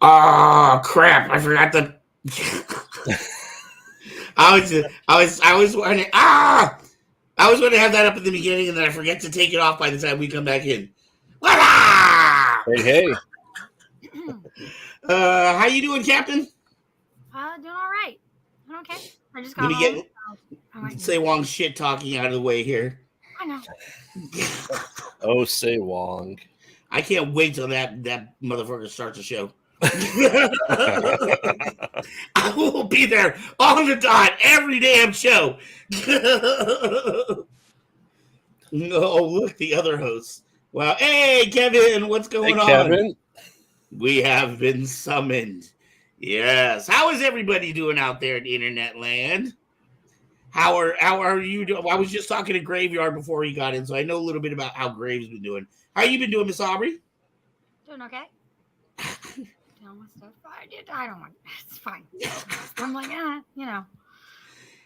Oh crap! I forgot the. I was wanting. I was going to have that up at the beginning, and then I forget to take it off by the time we come back in. Hey. How you doing, Captain? Doing all right. I'm okay. I just got home. Say Wong shit talking out of the way here. I know. Oh, say Wong. I can't wait till that motherfucker starts the show. I will be there on the dot every damn show. Oh, look, the other hosts. Wow. Hey, Kevin, what's going on? Kevin. We have been summoned. Yes. How is everybody doing out there in internet land? How are you doing? I was just talking to Graveyard before he got in, so I know a little bit about how Grave's been doing. How you been doing, Miss Aubrey? Doing okay. I don't want it's fine. I'm like,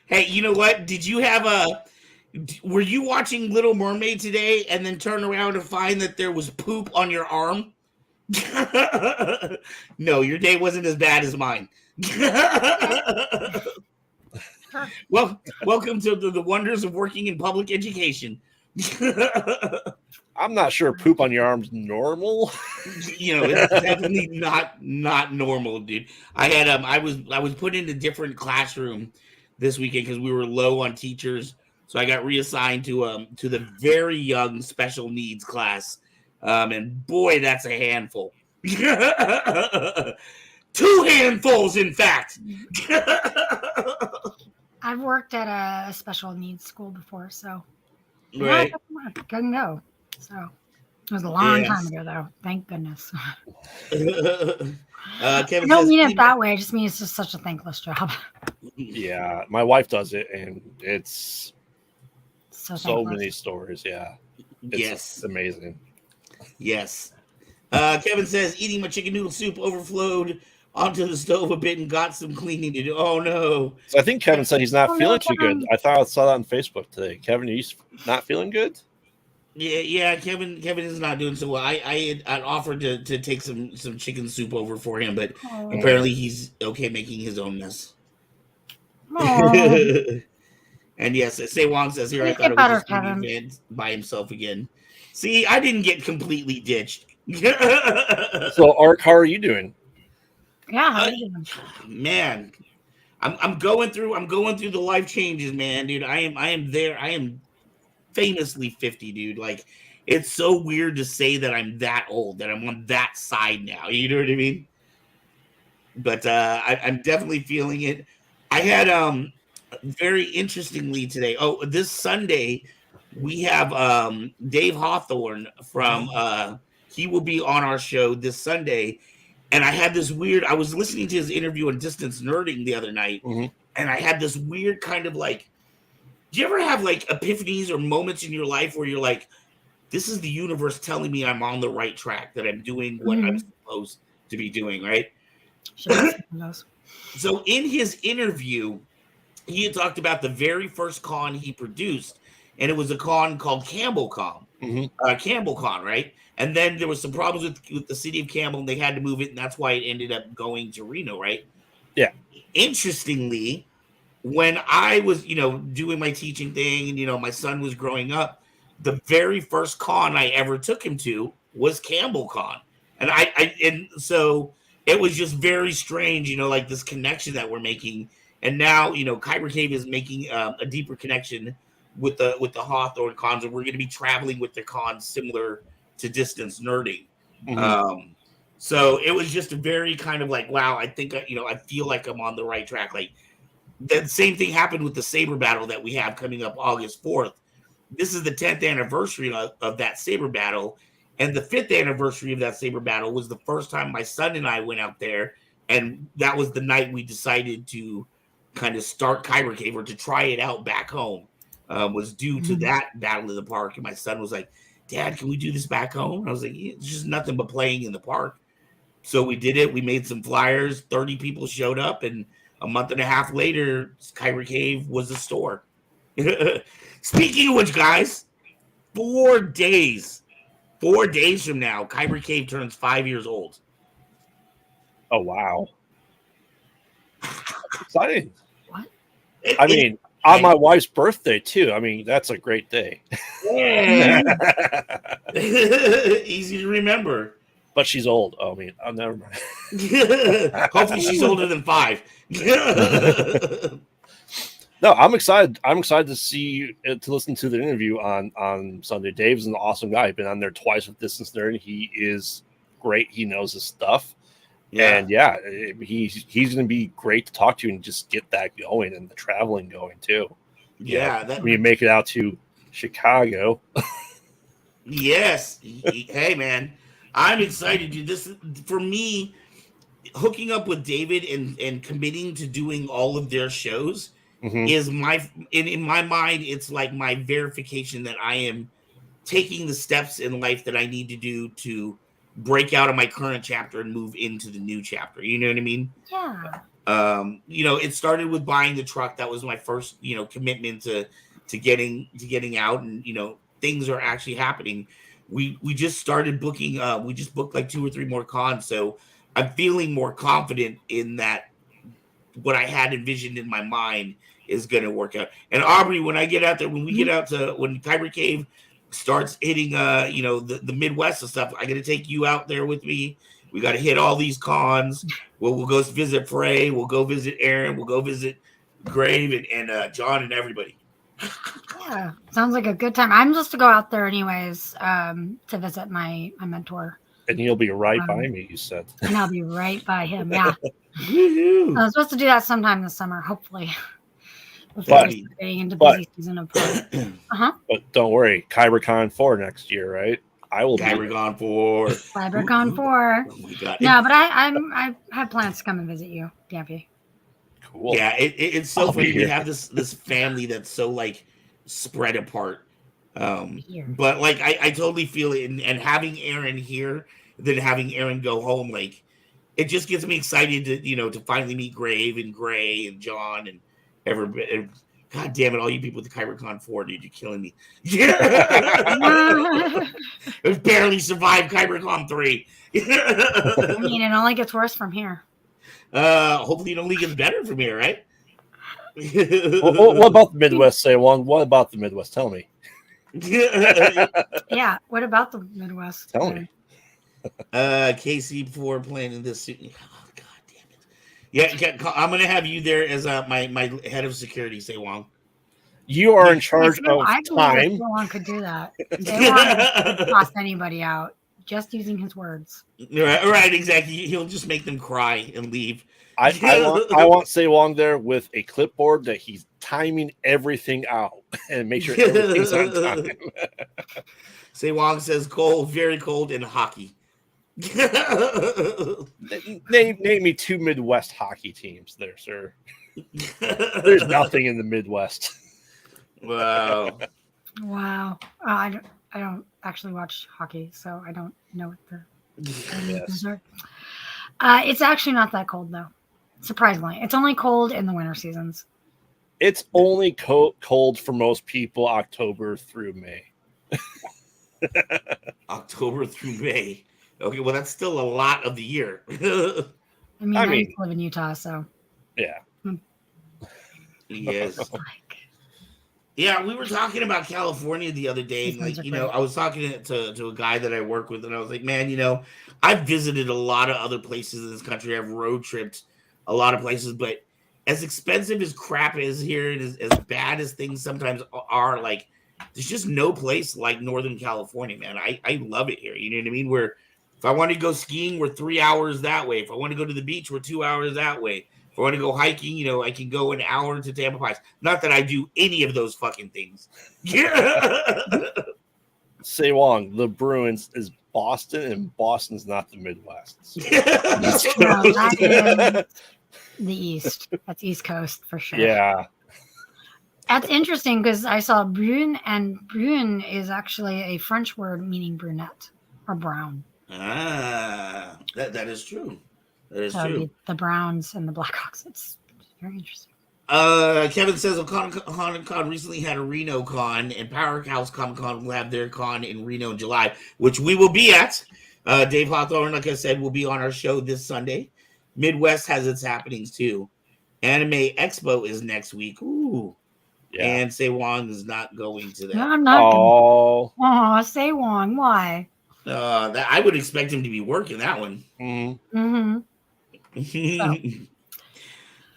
Hey, you know what? Did you have were you watching Little Mermaid today and then turn around and find that there was poop on your arm? No, your day wasn't as bad as mine. Well, welcome to the wonders of working in public education. I'm not sure poop on your arm's normal. It's definitely not normal, dude. I had I was put in a different classroom this weekend because we were low on teachers, so I got reassigned to the very young special needs class, and boy, that's a handful. 2 handfuls, in fact. I've worked at a special needs school before, so right, couldn't go. So it was a long time ago, though. Thank goodness. Kevin I don't mean it that way. I just mean it's just such a thankless job. Yeah, my wife does it, and it's so many stories. Yeah, it's amazing. Yes. Kevin says eating my chicken noodle soup overflowed onto the stove a bit and got some cleaning to do. Oh no! So I think Kevin said he's not feeling too good. I thought I saw that on Facebook today. Kevin, are you not feeling good? Yeah. Kevin is not doing so well. I had offered to take some chicken soup over for him, but apparently he's okay making his own mess. And yes, Say Wong says here, I thought it was just Kevin by himself again. See, I didn't get completely ditched. So, Art, how are you doing? Yeah, how are you doing? Man, I'm going through the life changes, man, dude. I am there. I am famously 50, dude. Like, it's so weird to say that I'm that old, that I'm on that side now. You know what I mean? But I'm definitely feeling it. I had very interestingly today. Oh, this Sunday we have Dave Hawthorne from he will be on our show this Sunday. And I had this weird, I was listening to his interview on Distance Nerding the other night, and I had this weird kind of like, do you ever have like epiphanies or moments in your life where you're like, this is the universe telling me I'm on the right track, that I'm doing what I'm supposed to be doing, right? So in his interview, he had talked about the very first con he produced, and it was a con called CampbellCon, CampbellCon, right? And then there was some problems with the city of Campbell, and they had to move it, and that's why it ended up going to Reno, right? Yeah. Interestingly, when I was, doing my teaching thing, and my son was growing up, the very first con I ever took him to was Campbell Con, and so it was just very strange, like this connection that we're making, and now Kyber Cave is making a deeper connection with the Hawthorne cons, and we're going to be traveling with the cons similar to distance nerding. So it was just a very kind of like, wow, I think I feel like I'm on the right track. Like the same thing happened with the Saber Battle that we have coming up August 4th. This is the 10th anniversary of that Saber Battle. And the 5th anniversary of that Saber Battle was the first time my son and I went out there. And that was the night we decided to kind of start Kyber Cave, or to try it out back home, was due to that Battle of the Park. And my son was like, Dad, can we do this back home? And I was like, it's just nothing but playing in the park. So we did it. We made some flyers. 30 people showed up, and a month and a half later, Kyber Cave was a store. Speaking of which, guys, 4 days from now, Kyber Cave turns 5 years old. Oh, wow. That's exciting. What? I mean, on my wife's birthday, too. I mean, that's a great day. Yeah. Easy to remember. But she's old. Oh, I mean, oh, never mind. Hopefully she's older than 5. No, I'm excited. I'm excited to listen to the interview on Sunday. Dave's an awesome guy. I've been on there twice with Distance Nerd. He is great. He knows his stuff. Yeah. And he's going to be great to talk to and just get that going, and the traveling going too. Yeah. When you make it out to Chicago. Yes. Hey, man. I'm excited, dude. This, for me, hooking up with David and committing to doing all of their shows is in my mind, it's like my verification that I am taking the steps in life that I need to do to break out of my current chapter and move into the new chapter. You know what I mean? Yeah. It started with buying the truck. That was my first, commitment to getting out, and things are actually happening. We just started booking. We just booked like 2 or 3 more cons, so I'm feeling more confident in that. What I had envisioned in my mind is going to work out. And Aubrey, when I get out there, when we get out to when Kyber Cave starts hitting, the Midwest and stuff, I got to take you out there with me. We got to hit all these cons. We'll go visit Frey. We'll go visit Aaron. We'll go visit Grave and John and everybody. Yeah, sounds like a good time. I'm just to go out there anyways, to visit my mentor. And you'll be right by me, you said. And I'll be right by him. Yeah. I was supposed to do that sometime this summer, hopefully. Before getting into busy season of But don't worry, KyberCon 4 next year, right? I will KyberCon 4. KyberCon 4. No, but I have plans to come and visit you, Dampy. Cool. Yeah, it's so funny. We have this family that's so like spread apart. But like I totally feel it, and having Aaron here, then having Aaron go home, like it just gets me excited to finally meet Grave and Gray and John and everybody. God damn it, all you people with the KyberCon 4, dude, you're killing me. Yeah. I barely survived KyberCon 3. I mean, it only gets worse from here. Hopefully it only gets better from here, right? What about the Midwest, say one? What about the Midwest? Tell me. Yeah, what about the Midwest? Tell me. KC4 playing in this suit. Oh, God damn it. Yeah, I'm gonna have you there as my head of security, Say Wong. You are in charge of I time. No one could do that. Say Wong could toss anybody out just using his words. Right, exactly. He'll just make them cry and leave. I want Say Wong there with a clipboard that he's timing everything out and make sure everything's on time. Say Wong says cold, very cold, and hockey. Name me 2 Midwest hockey teams there, sir. There's nothing in the Midwest. Wow. I don't actually watch hockey, so I don't know what the are. It's actually not that cold though. Surprisingly, it's only cold in the winter seasons. It's only cold for most people October through May. October through May. Okay, well, that's still a lot of the year. I mean, I used to live in Utah, so yeah. Yes. Like, Yeah, we were talking about California the other day, these and ones like, are great. I was talking to a guy that I work with, and I was like, man, I've visited a lot of other places in this country. I've road tripped a lot of places, but as expensive as crap is here, and as bad as things sometimes are, like, there's just no place like Northern California, man. I love it here. You know what I mean? Where if I want to go skiing, we're 3 hours that way. If I want to go to the beach, we're 2 hours that way. If I want to go hiking, I can go an hour to Tampa Pines. Not that I do any of those fucking things. Yeah. Say Wong, the Bruins is Boston, and Boston's not the Midwest. So. No, that is the East. That's East Coast for sure. Yeah. That's interesting because I saw brune, and brune is actually a French word meaning brunette or brown. That is true. That is So it'd true. be the Browns and the Blackhawks. It's very interesting. Kevin says Con recently had a Reno con, and Powerhouse Comic Con will have their con in Reno in July, which we will be at. Dave Hawthorne, like I said, will be on our show this Sunday. Midwest has its happenings too. Anime Expo is next week. Ooh. Yeah. And Say Wong is not going to that. No, I'm not. Oh, Say Wong. Why? That I would expect him to be working that one. Mm-hmm.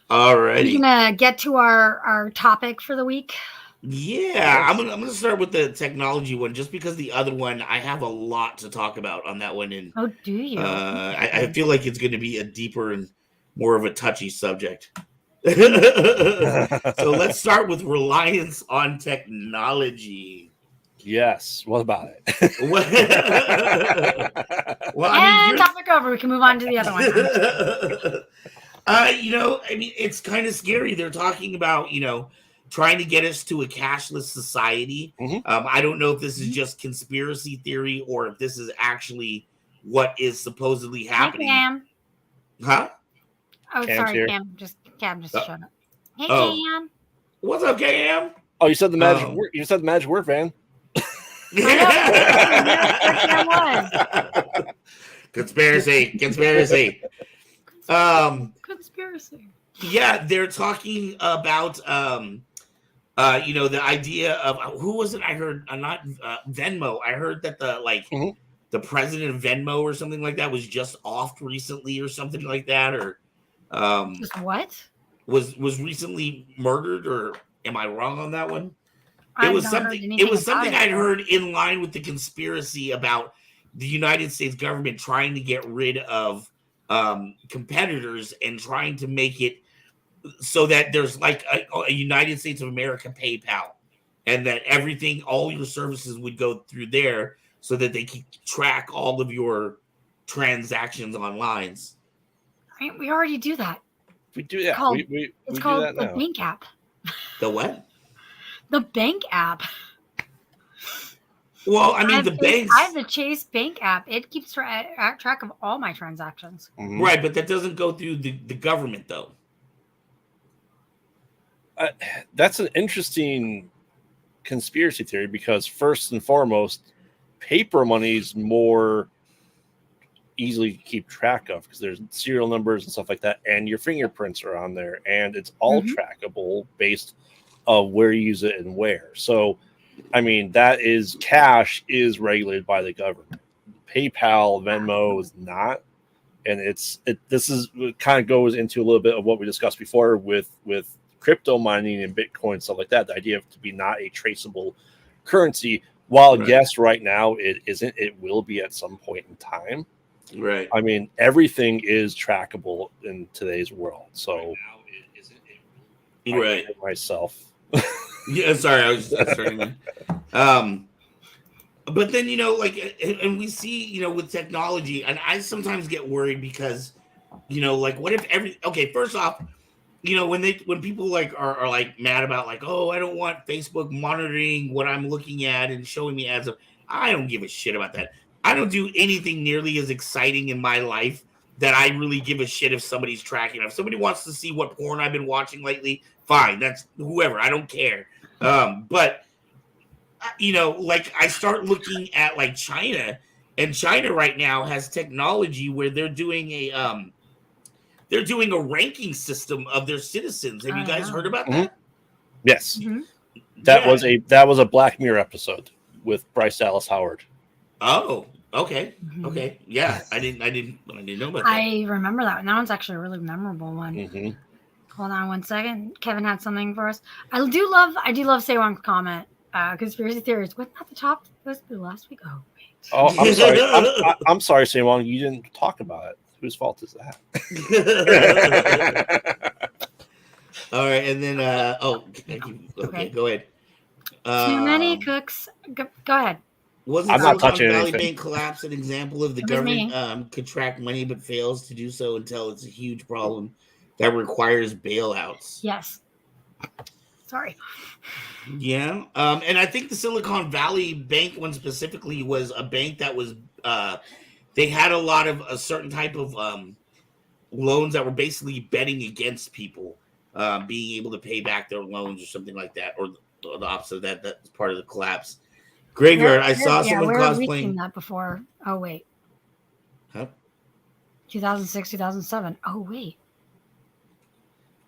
All righty. We're gonna get to our topic for the week. Yeah, I'm gonna start with the technology one, just because the other one I have a lot to talk about on that one, and Oh, do you? I feel like it's going to be a deeper and more of a touchy subject. So let's start with reliance on technology. Yes. What about it? Well, and topic over. We can move on to the other one. It's kind of scary. They're talking about, trying to get us to a cashless society. Mm-hmm. I don't know if this is just conspiracy theory or if this is actually what is supposedly happening. Hey, Cam. Huh? Oh, Cam's sorry, here. Cam. Cam, shut up. Hey, Oh. Cam. What's up, Cam? Oh, you said the magic word. You said the magic word, man. Conspiracy. Conspiracy. Yeah, they're talking about the idea of who was it? I heard not Venmo. I heard that the president of Venmo or something like that was just offed recently or something like that, or Just what? was recently murdered, or am I wrong on that one? It was something I'd heard in line with the conspiracy about the United States government trying to get rid of competitors and trying to make it so that there's like a United States of America PayPal, and that all your services would go through there so that they can track all of your transactions online. We already do that. We do that. It's called the bank app. The what? The bank app. Well, I mean, I have the Chase Bank app. It keeps track of all my transactions. Mm-hmm. Right, but that doesn't go through the government, though. That's an interesting conspiracy theory because, first and foremost, paper money is more easily to keep track of because there's serial numbers and stuff like that, and your fingerprints are on there, and it's all trackable based on where you use it and where. So, I mean, cash is regulated by the government. PayPal, Venmo is not, and this kind of goes into a little bit of what we discussed before with crypto mining and Bitcoin, stuff like that. The idea of to be not a traceable currency. While yes, right now it isn't, it will be at some point in time. Right. I mean, everything is trackable in today's world. So, right. Myself. Yeah, sorry, I was starting. But then and we see with technology, and I sometimes get worried because what if first off, when people are like mad about oh, I don't want Facebook monitoring what I'm looking at and showing me ads. I don't give a shit about that. I don't do anything nearly as exciting in my life that I really give a shit if somebody's tracking. If somebody wants to see what porn I've been watching lately, fine. That's whoever. I don't care. But I start looking at China, and China right now has technology where they're doing a ranking system of their citizens. Have you guys heard about that? Yes, Mhm. that was a Black Mirror episode with Bryce Dallas Howard. Oh, okay. Mhm. Okay. Yeah. I didn't know about that. I remember that one. That one's actually a really memorable one. Mm-hmm. Hold on one second. Kevin had something for us. I do love Sewon's comment. Conspiracy theories. Wasn't that the top? Was the last week? Oh wait. Oh, I'm sorry. I'm sorry, Saywong. You didn't talk about it. Whose fault is that? All right, and then okay, go ahead. Too many cooks. Go ahead. Wasn't I'm not Silicon touching Valley anything. Bank collapse an example of the It was me. government could track money but fails to do so until it's a huge problem that requires bailouts? Yes. Sorry. Yeah, and I think the Silicon Valley Bank one specifically was a bank that was they had a lot of a certain type of loans that were basically betting against people being able to pay back their loans or something like that, or the opposite of that. That's part of the collapse. Graveyard. I saw someone where have we seen cosplaying. that before? Oh wait. Huh? 2006, 2007. Oh wait.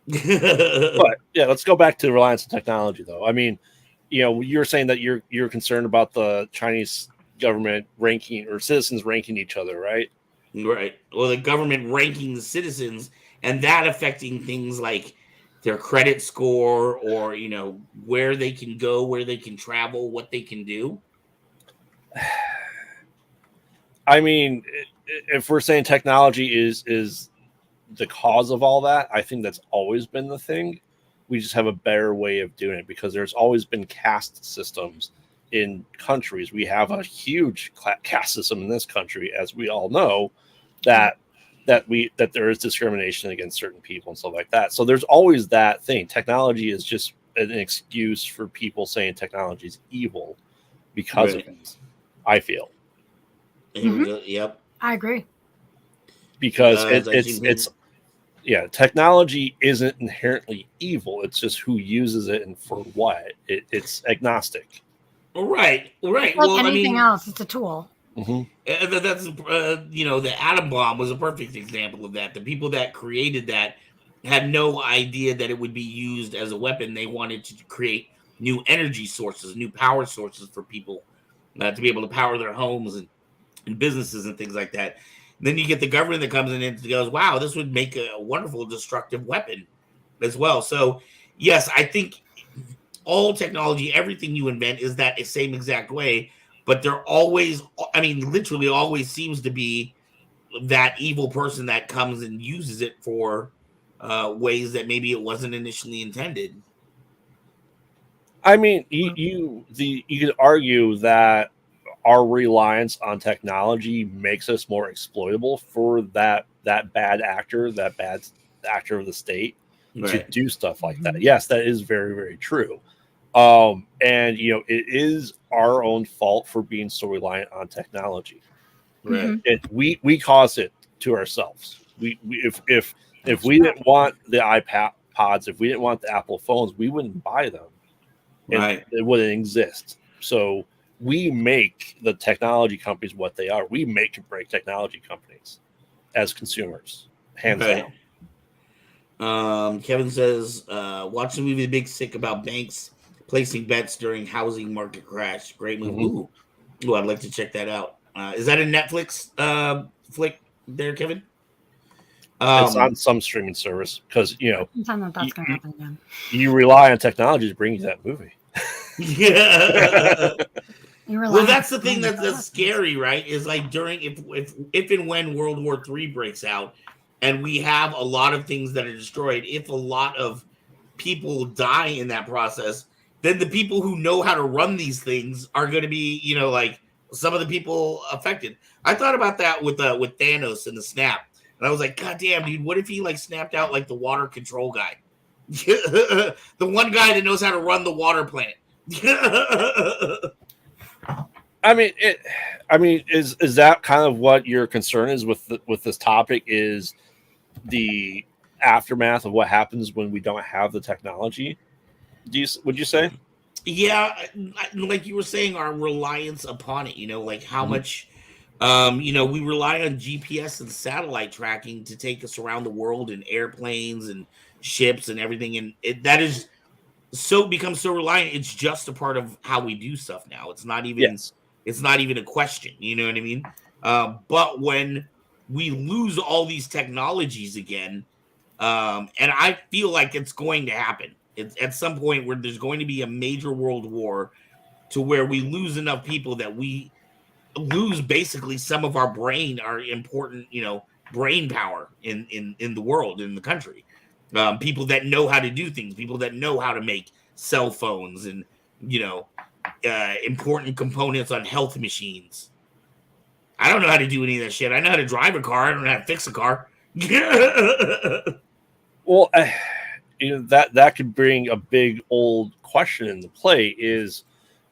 But yeah, let's go back to Reliance and technology, though. I mean, you were saying that you're concerned about the Chinese government ranking or citizens ranking each other, right? Right. Well, the government ranking the citizens and that affecting things like their credit score or, where they can go, where they can travel, what they can do. I mean, if we're saying technology is the cause of all that, I think that's always been the thing. We just have a better way of doing it because there's always been caste systems in countries. We have a huge caste system in this country, as we all know, that there is discrimination against certain people and stuff like that. So there's always that thing. Technology is just an excuse for people saying technology is evil because of it, I feel. Yep. I agree. Because it's technology isn't inherently evil. It's just who uses it and for what. It's agnostic. Right. Like anything else, it's a tool. Mm-hmm. That's the atom bomb was a perfect example of that. The people that created that had no idea that it would be used as a weapon. They wanted to create new energy sources, new power sources for people to be able to power their homes and businesses and things like that. And then you get the government that comes in and goes, wow, this would make a wonderful destructive weapon as well. So, yes, I think all technology, everything you invent is that same exact way. But there always, literally always seems to be that evil person that comes and uses it for ways that maybe it wasn't initially intended. I mean, you could argue that our reliance on technology makes us more exploitable for that bad actor of the state to do stuff like that. Yes, that is very, very true. And it is our own fault for being so reliant on technology. Right. We caused it to ourselves. If we didn't want the iPods, if we didn't want the Apple phones, we wouldn't buy them. Right. It wouldn't exist. So we make the technology companies what they are. We make and break technology companies as consumers, hands down. Kevin says, watch the movie The Big Sick about banks placing bets during housing market crash. Great movie. Mm-hmm. Ooh, I'd like to check that out. Is that a Netflix flick there, Kevin? It's on some streaming service because that's gonna happen again. You rely on technology to bring you that movie. Yeah. Well, that's the thing that's scary, right? Is like during if and when World War III breaks out, and we have a lot of things that are destroyed. If a lot of people die in that process, then the people who know how to run these things are going to be, like some of the people affected. I thought about that with Thanos and the snap, and I was like, God damn, dude, what if he like snapped out like the water control guy, the one guy that knows how to run the water plant. Is that kind of what your concern is with this topic? Is the aftermath of what happens when we don't have the technology? Would you say? Yeah, like you were saying, our reliance upon it. Like how much, we rely on GPS and satellite tracking to take us around the world in airplanes and ships and everything, and that is becomes so reliant. It's just a part of how we do stuff now. It's not even Yes. it's not even a question. You know what I mean? But when we lose all these technologies again, and I feel like it's going to happen. It's at some point where there's going to be a major world war to where we lose enough people that we lose basically some of our important, brain power in the world, in the country. People that know how to do things, people that know how to make cell phones and important components on health machines. I don't know how to do any of that shit. I know how to drive a car. I don't know how to fix a car. Well, that could bring a big old question into play. Is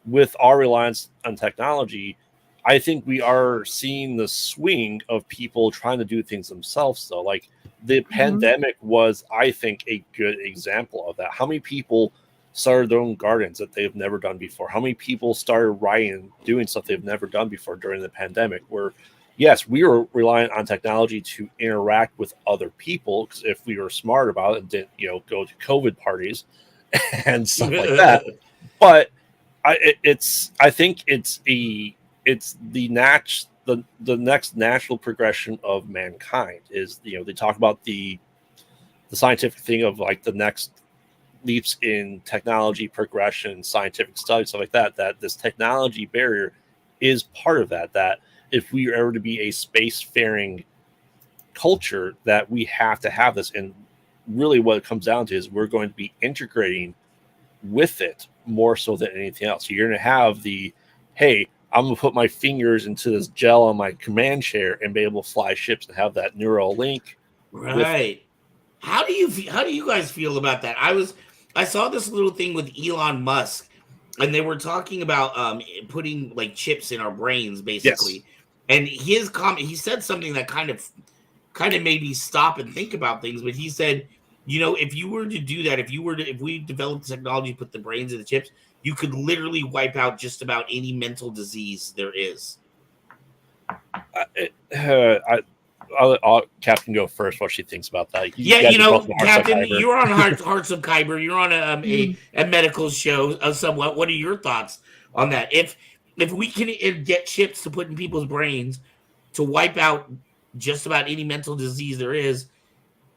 with our reliance on technology, I think we are seeing the swing of people trying to do things themselves. Though, like the pandemic was, I think, a good example of that. How many people started their own gardens that they've never done before? How many people started writing, doing stuff they've never done before during the pandemic? Where, yes, we were reliant on technology to interact with other people, because if we were smart about it and didn't, go to COVID parties and stuff like that. But I think it's the next natural progression of mankind. Is, they talk about the scientific thing of like the next leaps in technology progression, scientific studies, stuff like that, that this technology barrier is part of that if we are ever to be a spacefaring culture, that we have to have this. And really what it comes down to is we're going to be integrating with it more so than anything else. So you're going to have hey, I'm going to put my fingers into this gel on my command chair and be able to fly ships and have that neural link. Right. How do you guys feel about that? I saw this little thing with Elon Musk, and they were talking about putting like chips in our brains, basically. Yes. And his comment, he said something that kind of made me stop and think about things. But he said, if you were to do that, if we developed the technology to put the brains in the chips, you could literally wipe out just about any mental disease there is. I'll Captain go first. What she thinks about that? Captain, you're on Hearts of Kyber. You're on a medical show somewhat. What are your thoughts on that? If we can get chips to put in people's brains to wipe out just about any mental disease there is,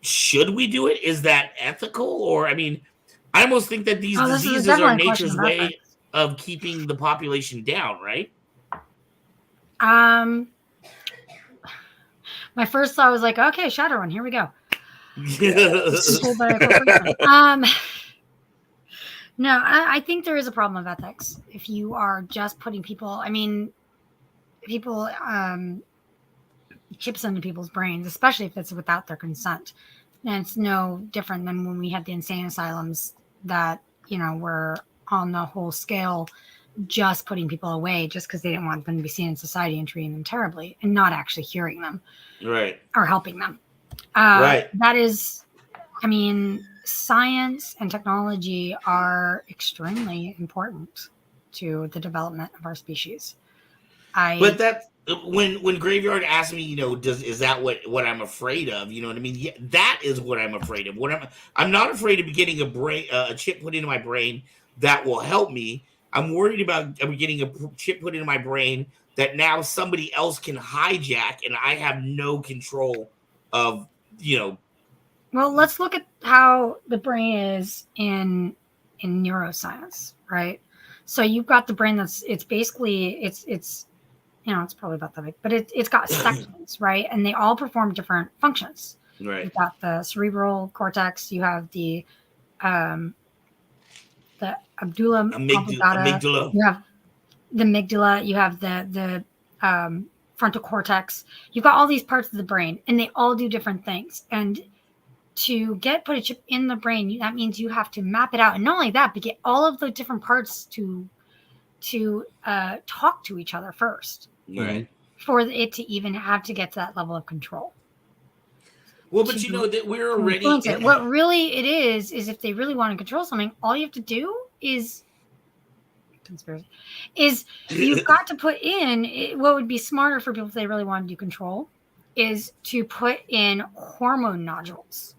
should we do it? Is that ethical? Or, I almost think that these diseases are nature's way of keeping the population down, right? My first thought was like, okay, Shadowrun, here we go. No, I think there is a problem of ethics. If you are just putting people chips into people's brains, especially if it's without their consent. And it's no different than when we had the insane asylums that, were on the whole scale just putting people away just because they didn't want them to be seen in society and treating them terribly and not actually hearing them. Right. Or helping them. Right. That is, science and technology are extremely important to the development of our species. But that when Graveyard asked me, is that what I'm afraid of? You know what I mean? Yeah, that is what I'm afraid of. I'm not afraid of getting a chip put into my brain that will help me. I'm worried about getting a chip put into my brain that now somebody else can hijack, and I have no control of. Well, let's look at how the brain is in neuroscience, right? So you've got the brain it's basically it's probably about that big, but it's got sections, right? And they all perform different functions. Right. You've got the cerebral cortex. You have the amygdala. You have the amygdala. You have the frontal cortex. You've got all these parts of the brain, and they all do different things. And to put a chip in the brain, that means you have to map it out, and not only that, but get all of the different parts to talk to each other first, right? For it to even have to get to that level of control. Well, but that we're already. What really it is if they really want to control something, all you have to do is you've got to put in what would be smarter for people if they really want to do control is to put in hormone nodules.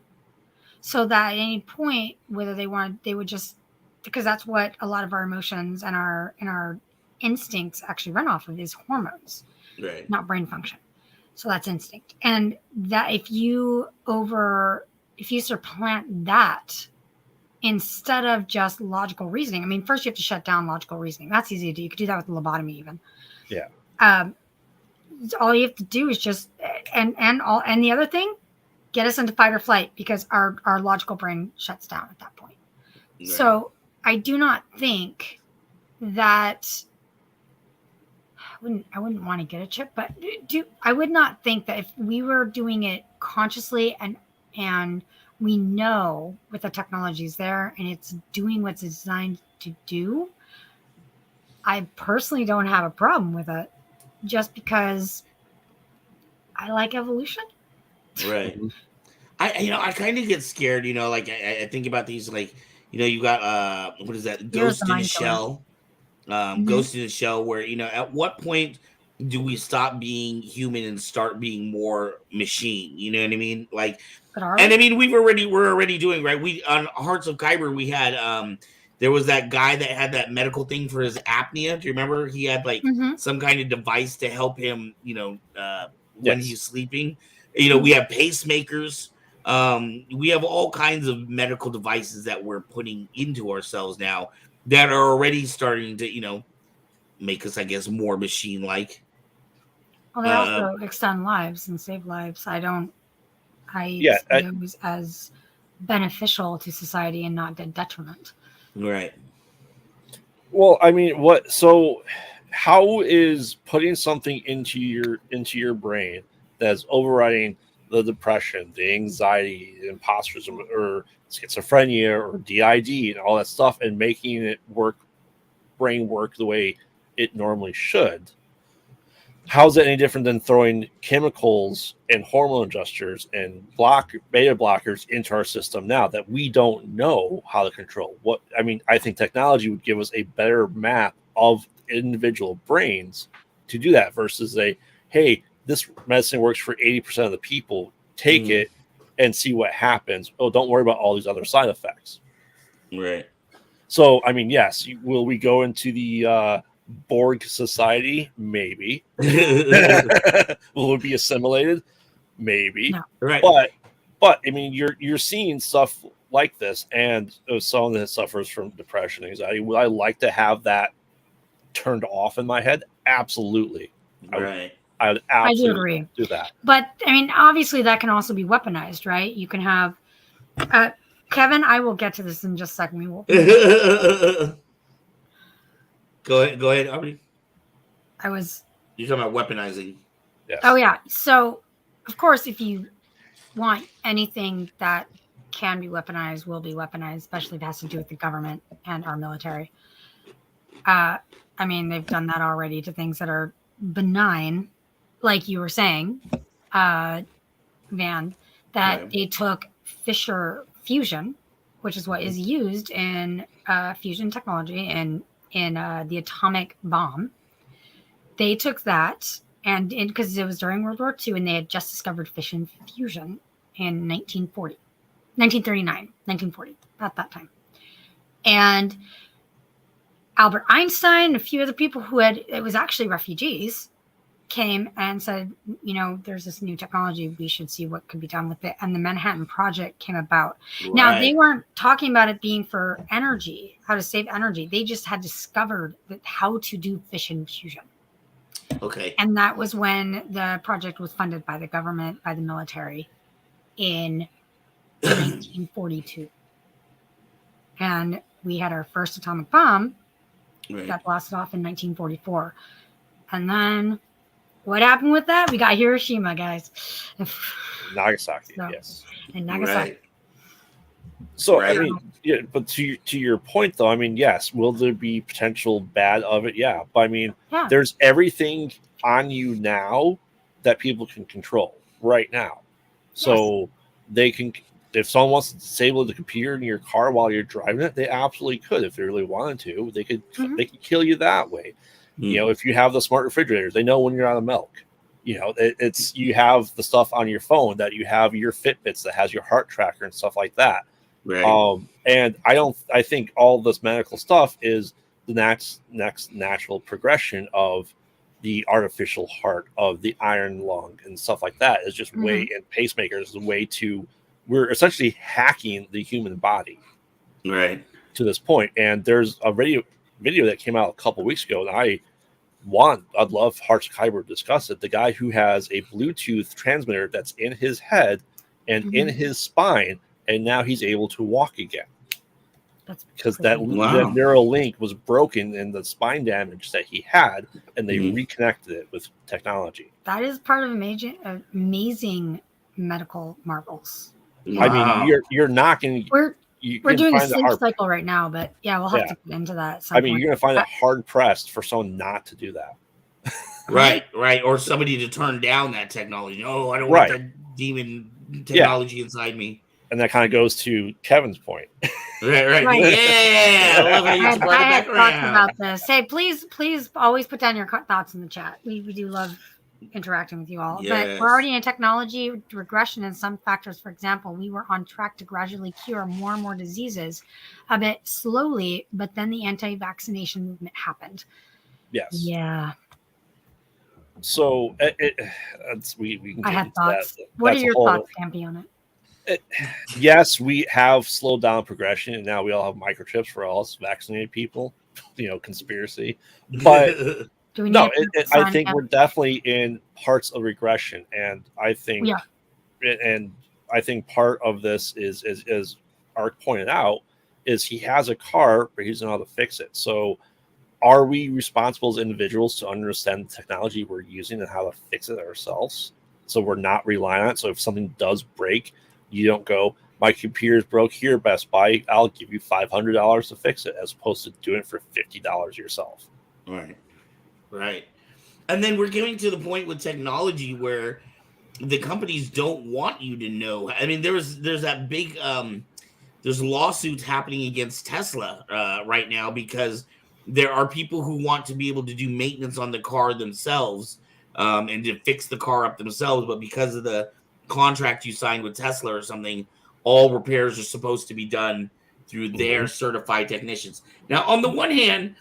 So that at any point, whether they would just because that's what a lot of our emotions and our instincts actually run off of is hormones, Right. not brain function. So that's instinct. And that if you supplant that instead of just logical reasoning, I mean, first you have to shut down logical reasoning. That's easy to do. You could do that with lobotomy even. Yeah. All you have to do is just and the other thing, get us into fight or flight, because our logical brain shuts down at that point. Right. So I do not think that I wouldn't want to get a chip, but I would not think that if we were doing it consciously and we know what the technology is there and it's doing what it's designed to do, I personally don't have a problem with it, just because I like evolution. Right. I kind of get scared, like I think about these, like, you got what is that, Ghost in the Shell, Ghost in the Shell, where at what point do we stop being human and start being more machine? You know what I mean? Like, and I mean we're already doing, right. We on Hearts of Kyber we had there was that guy that had that medical thing for his apnea. Do you remember? He had like some kind of device to help him, when he's sleeping. We have pacemakers. We have all kinds of medical devices that we're putting into ourselves now that are already starting to, make us, I guess, more machine-like. Well, they also extend lives and save lives. I see those as beneficial to society and not a detriment. Right. Well, I mean, so how is putting something into your brain that's overriding the depression, the anxiety, the imposterism, or schizophrenia, or DID, and all that stuff, and making it brain work the way it normally should? How is that any different than throwing chemicals and hormone adjusters and beta blockers into our system now that we don't know how to control? I think technology would give us a better map of individual brains to do that versus hey, this medicine works for 80% of the people. Take it and see what happens. Oh, don't worry about all these other side effects. Right. So, I mean, yes, will we go into the Borg society? Maybe. Will it be assimilated? Maybe. No. Right. But I mean, you're seeing stuff like this, and someone that suffers from depression, anxiety. Would I like to have that turned off in my head? Absolutely. Right. I would absolutely I do agree. do that. But I mean, obviously, that can also be weaponized, right? You can have Kevin. I will get to this in just a second. We will. Go ahead, Aubrey. You're talking about weaponizing. Yes. Oh yeah. So, of course, if you want anything that can be weaponized, will be weaponized, especially if it has to do with the government and our military. I mean, they've done that already to things that are benign, like you were saying, Van, that they took Fisher fusion, which is what is used in fusion technology and in the atomic bomb. They took that, and because it was during World War II, and they had just discovered fission fusion in 1940, at that time. And Albert Einstein and a few other people it was actually refugees, came and said, there's this new technology, we should see what could be done with it. And the Manhattan Project came about. Right. Now, they weren't talking about it being for energy, how to save energy. They just had discovered how to do fission fusion. Okay. And that was when the project was funded by the government, by the military, in 1942. And we had our first atomic bomb that blasted off in 1944. And then what happened with that? We got Hiroshima, guys. Nagasaki, yes. And Nagasaki. Right. So, I mean, yeah, but to your point, though, I mean, yes, will there be potential bad of it? Yeah. But I mean, there's everything on you now that people can control right now. So they can, if someone wants to disable the computer in your car while you're driving it, they absolutely could. If they really wanted to, they could kill you that way. If you have the smart refrigerators, they know when you're out of milk. You have the stuff on your phone that you have your Fitbits that has your heart tracker and stuff like that. Right. And I think all this medical stuff is the next natural progression of the artificial heart, of the iron lung and stuff like that. Is just way, and pacemakers is a way to, we're essentially hacking the human body Right. to this point. And there's a video that came out a couple weeks ago, and I'd love Harsh Kyber to discuss it. The guy who has a Bluetooth transmitter that's in his head and in his spine, and now he's able to walk again. That's because that neural link was broken in the spine damage that he had, and they reconnected it with technology. That is part of amazing medical marvels. Wow. I mean, you're not going to. We're doing a sleep cycle right now, but yeah, we'll have to get into that. I mean, you're going to find it hard pressed for someone not to do that. Right. Or somebody to turn down that technology. Oh, I don't want that demon technology inside me. And that kind of goes to Kevin's point. Right. Yeah. I love how you brought it back around. About this. Hey, please always put down your thoughts in the chat. We do love interacting with you all. Yes. But we're already in technology regression in some factors. For example, we were on track to gradually cure more and more diseases a bit slowly, but then the anti-vaccination movement happened. Yes. Yeah. So we can get I had into thoughts. That. What are your thoughts, Campy, on it? Yes, we have slowed down progression, and now we all have microchips for all us vaccinated people. Conspiracy. But no, I think we're definitely in parts of regression, and I think, part of this is, as Ark pointed out, is he has a car, but he doesn't know how to fix it. So, are we responsible as individuals to understand the technology we're using and how to fix it ourselves, so we're not relying on it? So, if something does break, you don't go, my computer's broke here, Best Buy, I'll give you $500 to fix it, as opposed to doing it for $50 yourself. Right. And then we're getting to the point with technology where the companies don't want you to know. I mean, there's that big there's lawsuits happening against Tesla right now, because there are people who want to be able to do maintenance on the car themselves and to fix the car up themselves, but because of the contract you signed with Tesla or something, all repairs are supposed to be done through their certified technicians. Now, on the one hand,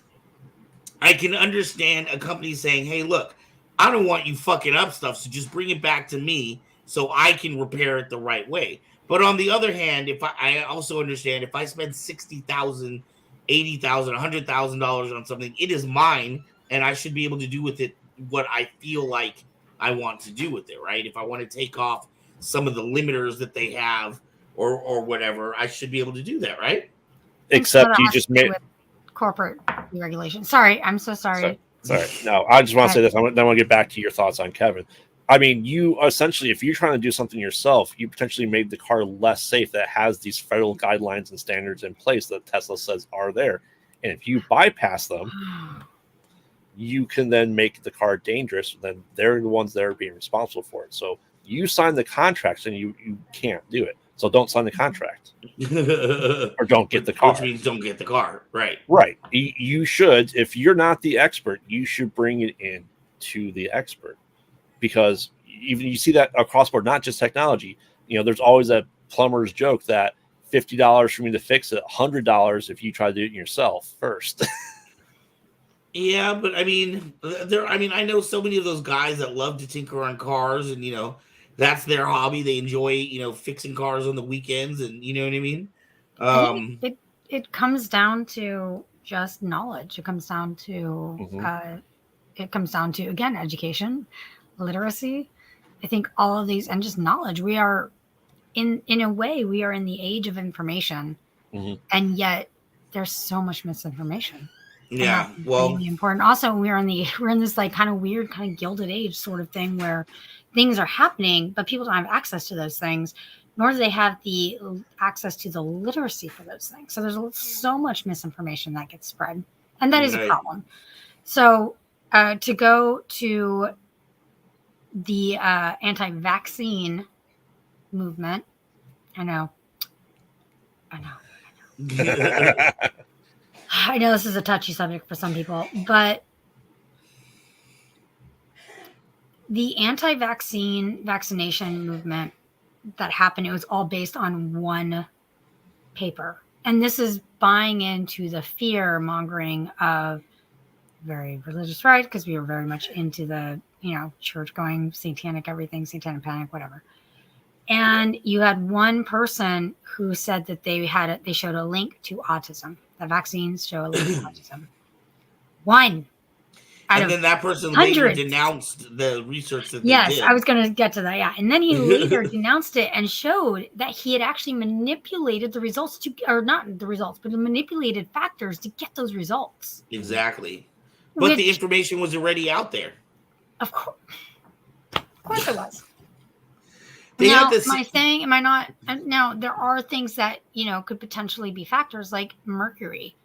I can understand a company saying, hey, look, I don't want you fucking up stuff, so just bring it back to me so I can repair it the right way. But on the other hand, if I also understand, if I spend $60,000, $80,000, $100,000 on something, it is mine, and I should be able to do with it what I feel like I want to do with it, right? If I want to take off some of the limiters that they have or whatever, I should be able to do that, right? Except you just made corporate deregulation. Sorry, I'm so sorry. Sorry. No, I just want to say this. Then I want to get back to your thoughts on Kevin. I mean, you essentially, if you're trying to do something yourself, you potentially made the car less safe that has these federal guidelines and standards in place that Tesla says are there. And if you bypass them, you can then make the car dangerous. Then they're the ones that are being responsible for it. So you sign the contracts and you can't do it. So don't sign the contract or don't get the car. Which means don't get the car. Right. Right. You should, if you're not the expert, you should bring it in to the expert, because even you see that across board, not just technology. There's always that plumber's joke that $50 for me to fix it, $100 if you try to do it yourself first. Yeah, but I mean, I know so many of those guys that love to tinker on cars, and that's their hobby. They enjoy, fixing cars on the weekends, and you know what I mean? It comes down to just knowledge. It comes down to again, education, literacy. I think all of these, and just knowledge. We are in a way, we are in the age of information, and yet there's so much misinformation. Yeah, well, really important. Also, we're in this like kind of weird, kind of gilded age sort of thing where things are happening, but people don't have access to those things, nor do they have the access to the literacy for those things. So there's so much misinformation that gets spread, and that is a problem. So to go to the anti-vaccine movement, I know. I know this is a touchy subject for some people, but the vaccination movement that happened, it was all based on one paper. And this is buying into the fear mongering of very religious right, because we were very much into the, church going, satanic everything, satanic panic, whatever. And you had one person who said that they showed a link to autism. The vaccines show a link to autism. One. And then that person later denounced the research that they did. Yes, I was going to get to that, yeah. And then he later denounced it and showed that he had actually manipulated the results or not the results, but manipulated factors to get those results. Exactly. But the information was already out there. Of course it was. Now, am I not? Now, there are things that, could potentially be factors like mercury.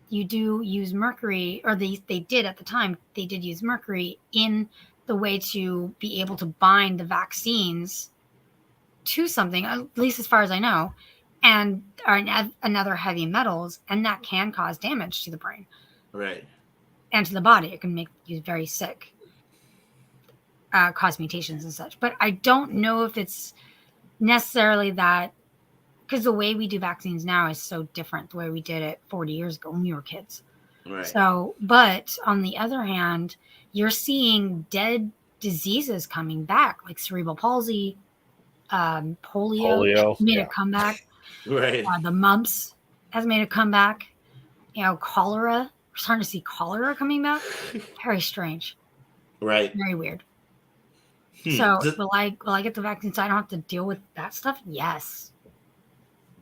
You do use mercury, or they did at the time, they did use mercury in the way to be able to bind the vaccines to something, at least as far as I know, and another heavy metals, and that can cause damage to the brain. Right. And to the body. It can make you very sick, cause mutations and such. But I don't know if it's necessarily that, because the way we do vaccines now is so different the way we did it 40 years ago when we were kids. Right. So, but on the other hand, you're seeing dead diseases coming back, like cerebral palsy, polio made a comeback. Right. The mumps has made a comeback. Cholera. We're starting to see cholera coming back. Very strange. Right. Very weird. So will I get the vaccine so I don't have to deal with that stuff? Yes.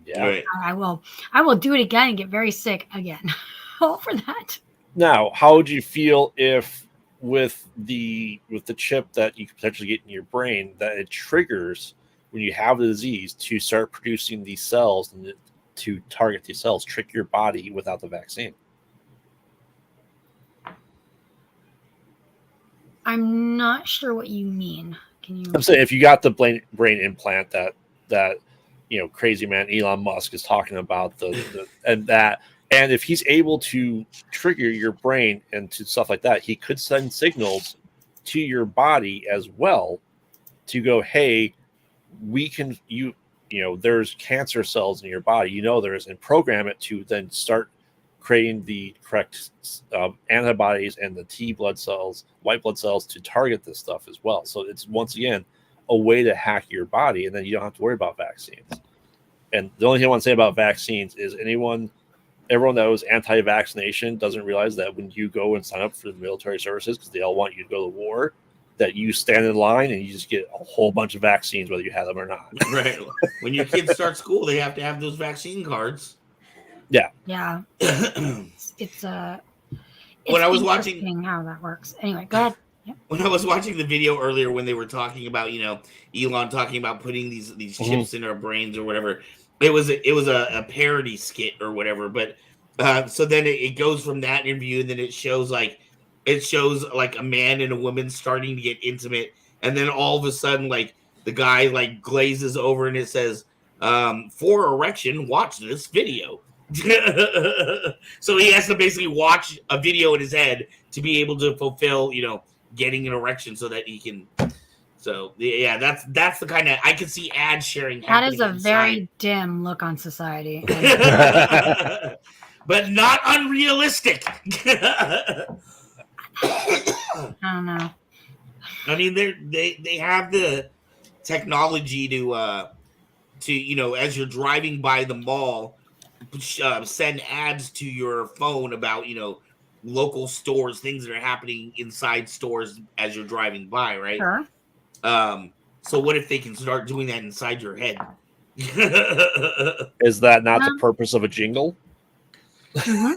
Yeah. Right. I will do it again and get very sick again. All for that. Now, how would you feel if with the chip that you could potentially get in your brain, that it triggers when you have the disease to start producing these cells and to target these cells, trick your body without the vaccine? I'm not sure what you mean. Can you? I'm saying if you got the brain implant that crazy man Elon Musk is talking about, and if he's able to trigger your brain and to stuff like that, he could send signals to your body as well to go, hey, there's cancer cells in your body, there's, and program it to then start creating the correct antibodies and the white blood cells to target this stuff as well. So it's, once again, a way to hack your body, and then you don't have to worry about vaccines. And the only thing I want to say about vaccines is everyone that was anti-vaccination doesn't realize that when you go and sign up for the military services, because they all want you to go to war, that you stand in line and you just get a whole bunch of vaccines, whether you have them or not. Right. When your kids start school, they have to have those vaccine cards. Yeah. Yeah. It's when I was watching how that works. Anyway, go ahead. Yep. When I was watching the video earlier, when they were talking about, Elon talking about putting these chips in our brains or whatever, it was a parody skit or whatever. But so then it goes from that interview, and then it shows like a man and a woman starting to get intimate, and then all of a sudden, like, the guy like glazes over and it says, "For erection, watch this video." So he has to basically watch a video in his head to be able to fulfill, getting an erection so that he can. So yeah, that's the kind of, I can see ad sharing. That is a very dim look on society, but not unrealistic. I don't know. I mean, they have the technology to as you're driving by the mall, send ads to your phone about local stores, things that are happening inside stores as you're driving by, right? Sure. So what if they can start doing that inside your head? Is that not the purpose of a jingle? Mm-hmm.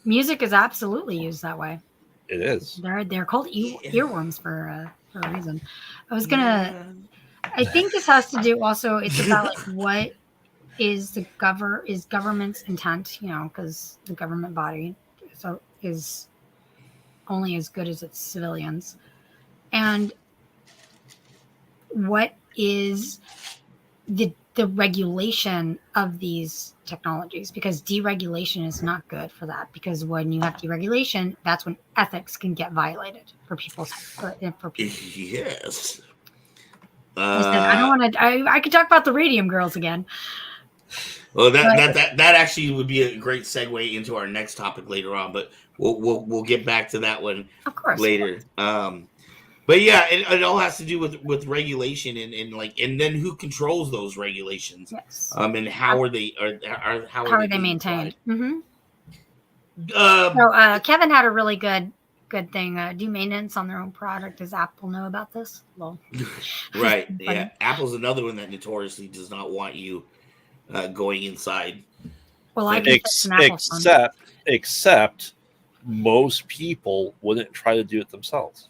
Music is absolutely used that way. It is. They're called earworms for a reason. I think this has to do also. It's about like what is government's intent, because the government body is only as good as its civilians, and what is the regulation of these technologies, because deregulation is not good for that, because when you have deregulation, that's when ethics can get violated for people. Yes. I don't want to. I could talk about the radium girls again. Well, that actually would be a great segue into our next topic later on, but we'll get back to that one Of course. later. But yeah, it all has to do with regulation and like, and then who controls those regulations? Yes. And how are they how are they maintained? Mm-hmm. So Kevin had a really good thing. Do maintenance on their own product. Does Apple know about this? Well, right, yeah. Apple's another one that notoriously does not want you going inside. Well, I can fix an Apple phone. Except most people wouldn't try to do it themselves.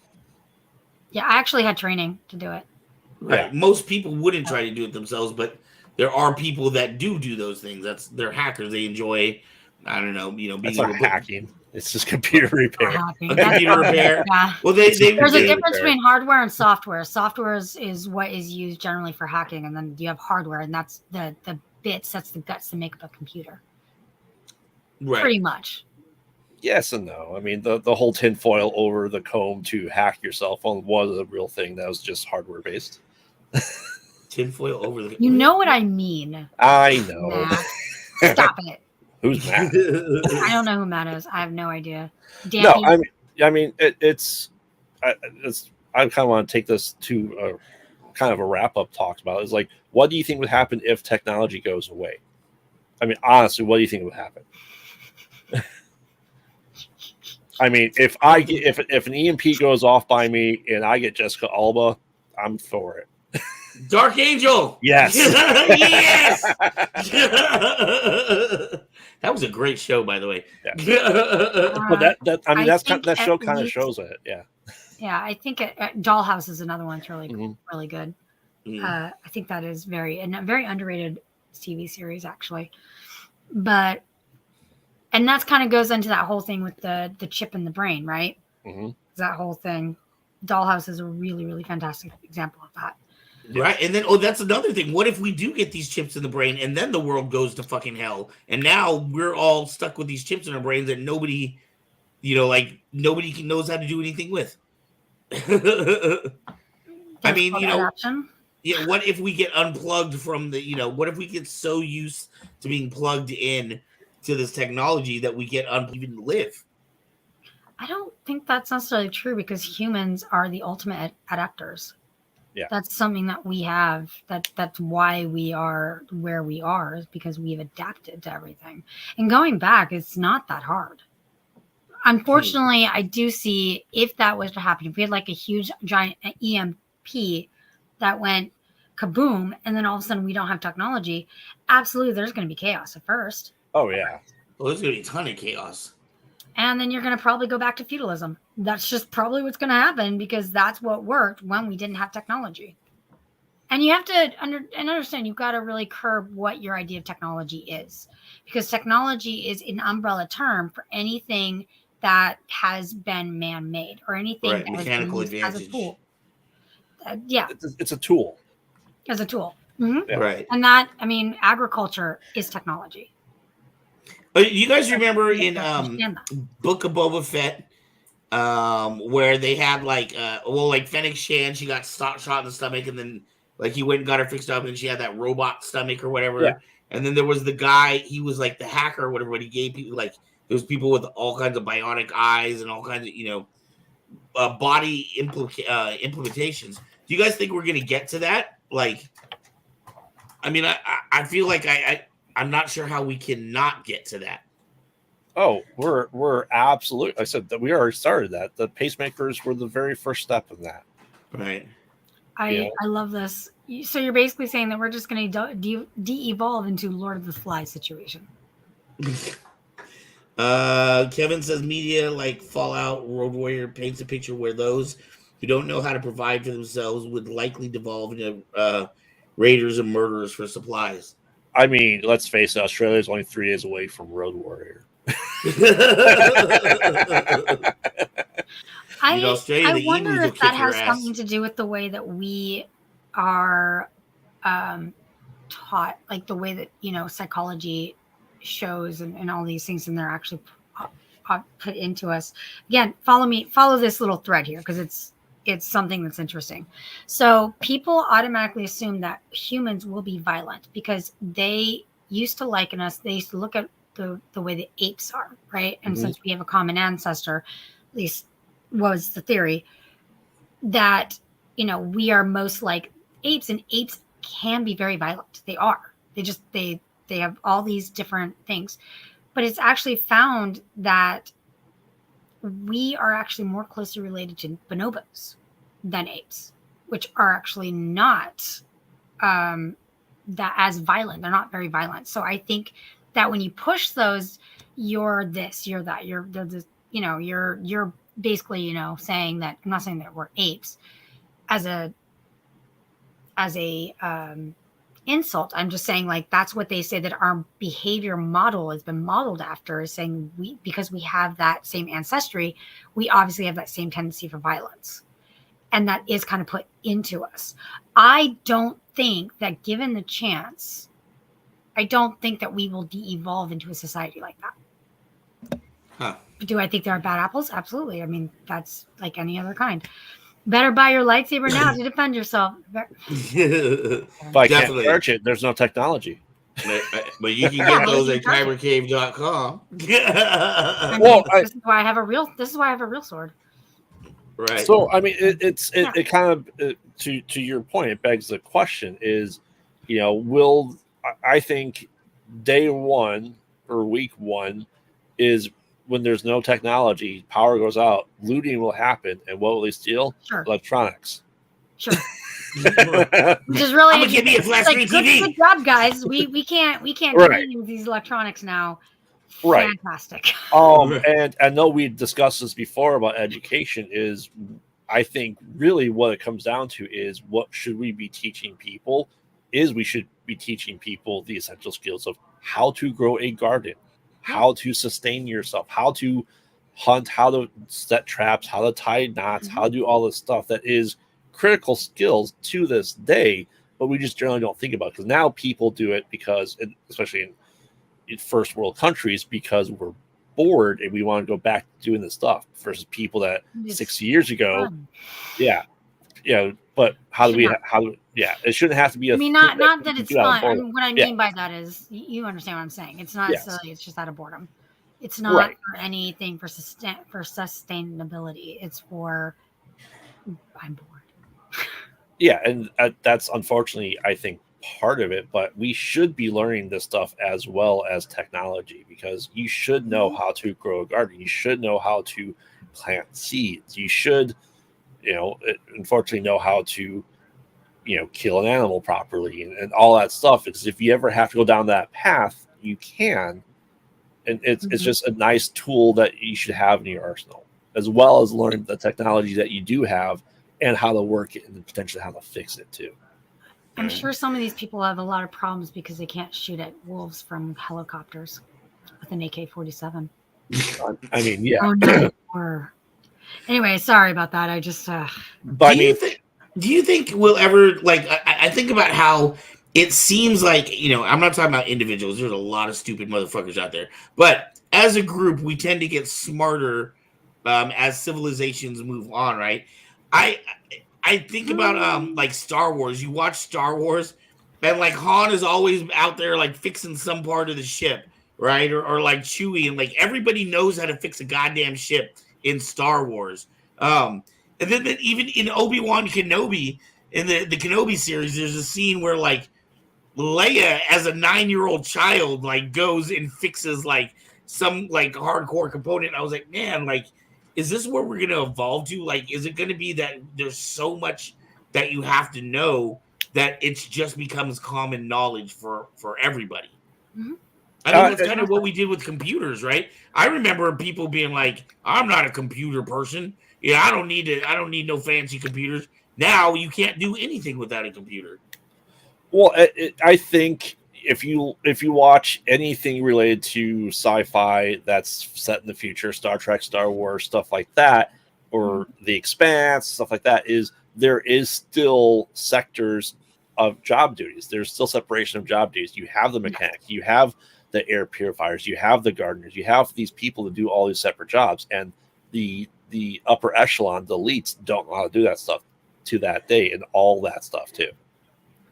Yeah, I actually had training to do it. Right. Yeah. Most people wouldn't try to do it themselves, but there are people that do those things. They're hackers. They enjoy, I don't know, being not hacking. It's just computer repair. Computer repair. Yeah. Well, there's a difference between hardware and software. Software is what is used generally for hacking, and then you have hardware, and that's the bits, that's the guts to make up a computer. Right. Pretty much. Yes and no. I mean, the whole tinfoil over the comb to hack your cell phone was a real thing. That was just hardware based. Tinfoil over the. You know what I mean? I know. Matt. Stop it. Who's Matt? I don't know who Matt is. I have no idea. Danny. No, I mean, it's. I kind of want to take this to kind of a wrap up talks about it. Is like, what do you think would happen if technology goes away? I mean, honestly, what do you think would happen? I mean, if an EMP goes off by me and I get Jessica Alba, I'm for it. Dark Angel. Yes. Yes. That was a great show, by the way. Yeah. But that show kind of shows it. Yeah. Yeah, I think Dollhouse is another one that's really really good. Mm-hmm. I think that is very underrated TV series actually, and that's kind of goes into that whole thing with the chip in the brain, right? Mm-hmm. That whole thing. Dollhouse is a really, really fantastic example of that. Right. And then, that's another thing. What if we do get these chips in the brain and then the world goes to fucking hell? And now we're all stuck with these chips in our brains that nobody, nobody knows how to do anything with. I mean, yeah, what if we get unplugged from what if we get so used to being plugged in to this technology that we get even live? I don't think that's necessarily true because humans are the ultimate adapters. Yeah, that's something that we have. That's why we are where we are, is because we've adapted to everything. And going back, it's not that hard. Unfortunately, I do see if that was to happen, if we had like a huge giant EMP that went kaboom, and then all of a sudden we don't have technology, absolutely, there's going to be chaos at first. Oh yeah. Well, there's going to be a ton of chaos. And then you're going to probably go back to feudalism. That's just probably what's going to happen because that's what worked when we didn't have technology. And you have to understand, you've got to really curb what your idea of technology is. Because technology is an umbrella term for anything that has been man-made or anything that mechanical has been used advantage. As a tool. Yeah. It's a tool. As a tool. Mm-hmm. Yeah. Right. And that, I mean, agriculture is technology. You guys remember in Book of Boba Fett, where they had like Fennec Shan, she got shot in the stomach, and then like he went and got her fixed up, and she had that robot stomach or whatever. Yeah. And then there was the guy, he was like the hacker or whatever, but he gave people like there was people with all kinds of bionic eyes and all kinds of body implementations. Do you guys think we're gonna get to that? Like, I mean, I feel like I'm not sure how we cannot get to that. Oh, we're absolutely. I said that we already started that. The pacemakers were the very first step in that. Right. I love this. So you're basically saying that we're just going to de-evolve into Lord of the Flies situation. Kevin says media like Fallout, Road Warrior paints a picture where those who don't know how to provide for themselves would likely devolve into raiders and murderers for supplies. I mean, let's face it, Australia is only 3 days away from Road Warrior. I wonder if that has something to do with the way that we are taught, like the way that, psychology shows and all these things, and they're actually put into us. Again, follow this little thread here because it's something that's interesting. So people automatically assume that humans will be violent because they used to liken us. They used to look at the way the apes are, right? And since we have a common ancestor, at least was the theory, that, we are most like apes, and apes can be very violent. They are. They have all these different things. But it's actually found that we are actually more closely related to bonobos than apes, which are actually not that as violent. They're not very violent. So I think that when you push those, you're this, you're that, you're this, you're basically, saying that, I'm not saying that we're apes as a insult. I'm just saying, like, that's what they say that our behavior model has been modeled after, is saying because we have that same ancestry, we obviously have that same tendency for violence. And that is kind of put into us. I don't think that, given the chance, I don't think that we will de-evolve into a society like that. Huh. Do I think there are bad apples? Absolutely. I mean, that's like any other kind. Better buy your lightsaber now to defend yourself. If I can't charge it, there's no technology. But you can get those at kybercave.com. This is why I have a real sword. Right. So I mean, it kind of to your point, it begs the question: is, I think day one or week one is when there's no technology, power goes out, looting will happen, and what will they steal? Sure. Electronics. Sure. Which is really, give me a flat screen TV. Good job, guys. We can't right. do these electronics now. Right. Fantastic. And I know we discussed this before about education. Is, I think, really what it comes down to is, what should we be teaching people? We should be teaching people the essential skills of how to grow a garden, how to sustain yourself, how to hunt, how to set traps, how to tie knots, how to do all this stuff that is critical skills to this day, but we just generally don't think about it, because now people do it because, especially in first world countries, because we're bored and we want to go back to doing this stuff, versus people that 60 years ago, but it shouldn't have to be not that it's fun. I mean, what I mean by that is, you understand what I'm saying. It's not silly, it's just out of boredom. It's not for anything for sustainability. It's for, I'm bored. Yeah, and that's unfortunately, I think, part of it, but we should be learning this stuff as well as technology, because you should know how to grow a garden. You should know how to plant seeds. You should, unfortunately, know how to, kill an animal properly and all that stuff. Because if you ever have to go down that path, you can. And it's just a nice tool that you should have in your arsenal, as well as learning the technology that you do have and how to work it and potentially how to fix it too. I'm sure some of these people have a lot of problems because they can't shoot at wolves from helicopters with an AK-47. I mean, yeah. Oh, no. Anyway, sorry about that. I just. Do you think we'll ever, like? I think about how it seems like, I'm not talking about individuals. There's a lot of stupid motherfuckers out there, but as a group, we tend to get smarter as civilizations move on, right? I think about like Star Wars. You watch Star Wars, and like Han is always out there like fixing some part of the ship, right? Or like Chewie, and like everybody knows how to fix a goddamn ship in Star Wars. And then even in Obi-Wan Kenobi, in the Kenobi series, there's a scene where like Leia, as a 9-year-old child, like goes and fixes like some like hardcore component. I was like, man, like, is this where we're going to evolve to? Like, is it going to be that there's so much that you have to know that it just becomes common knowledge for everybody? Mm-hmm. I mean, that's kind of what we did with computers, right? I remember people being like, I'm not a computer person. Yeah, I don't need no fancy computers. Now you can't do anything without a computer. Well, I think if you watch anything related to sci-fi that's set in the future, Star Trek, Star Wars, stuff like that, or The Expanse, stuff like that, there is still sectors of job duties. There's still separation of job duties. You have the mechanics, you have the air purifiers, you have the gardeners, you have these people to do all these separate jobs, and the upper echelon, the elites, don't know how to do that stuff to that day, and all that stuff too.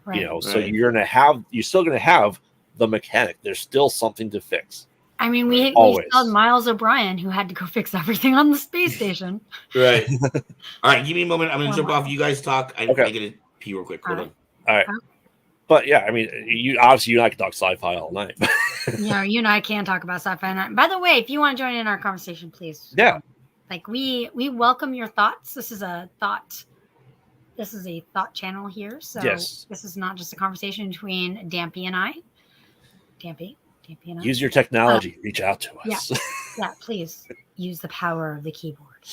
Right. So you're still gonna have the mechanic. There's still something to fix. I mean, we Always. saw Miles O'Brien, who had to go fix everything on the space station. Right. All right, give me a moment. I'm going to Or jump Miles. off. You guys talk. I Okay. got to pee real quick. Hold All on. All right. But yeah, I mean, you and I can talk sci-fi all night. Yeah, you and I can talk about sci-fi. And by the way, if you want to join in our conversation, please. Yeah. Like we welcome your thoughts. This is a thought channel here. So Yes. This is not just a conversation between Dampy and I. Dampy and I. Use your technology. Reach out to us. Yeah, please use the power of the keyboard.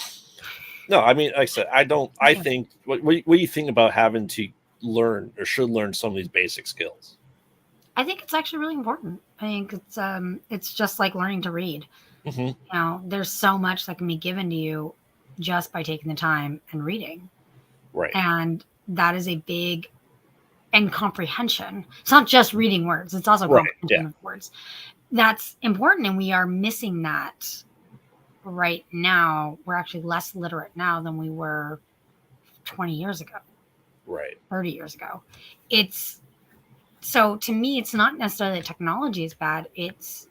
No, I mean, like I said, I think, what do you think about having to learn or should learn some of these basic skills? I think it's actually really important. I think it's just like learning to read. Mm-hmm. You know, there's so much that can be given to you just by taking the time and reading. Right. And that is a big and comprehension. It's not just reading words, it's also comprehension of words. That's important, and we are missing that right now. We're actually less literate now than we were 20 years ago. Right. 30 years ago. So to me, it's not necessarily that technology is bad. It's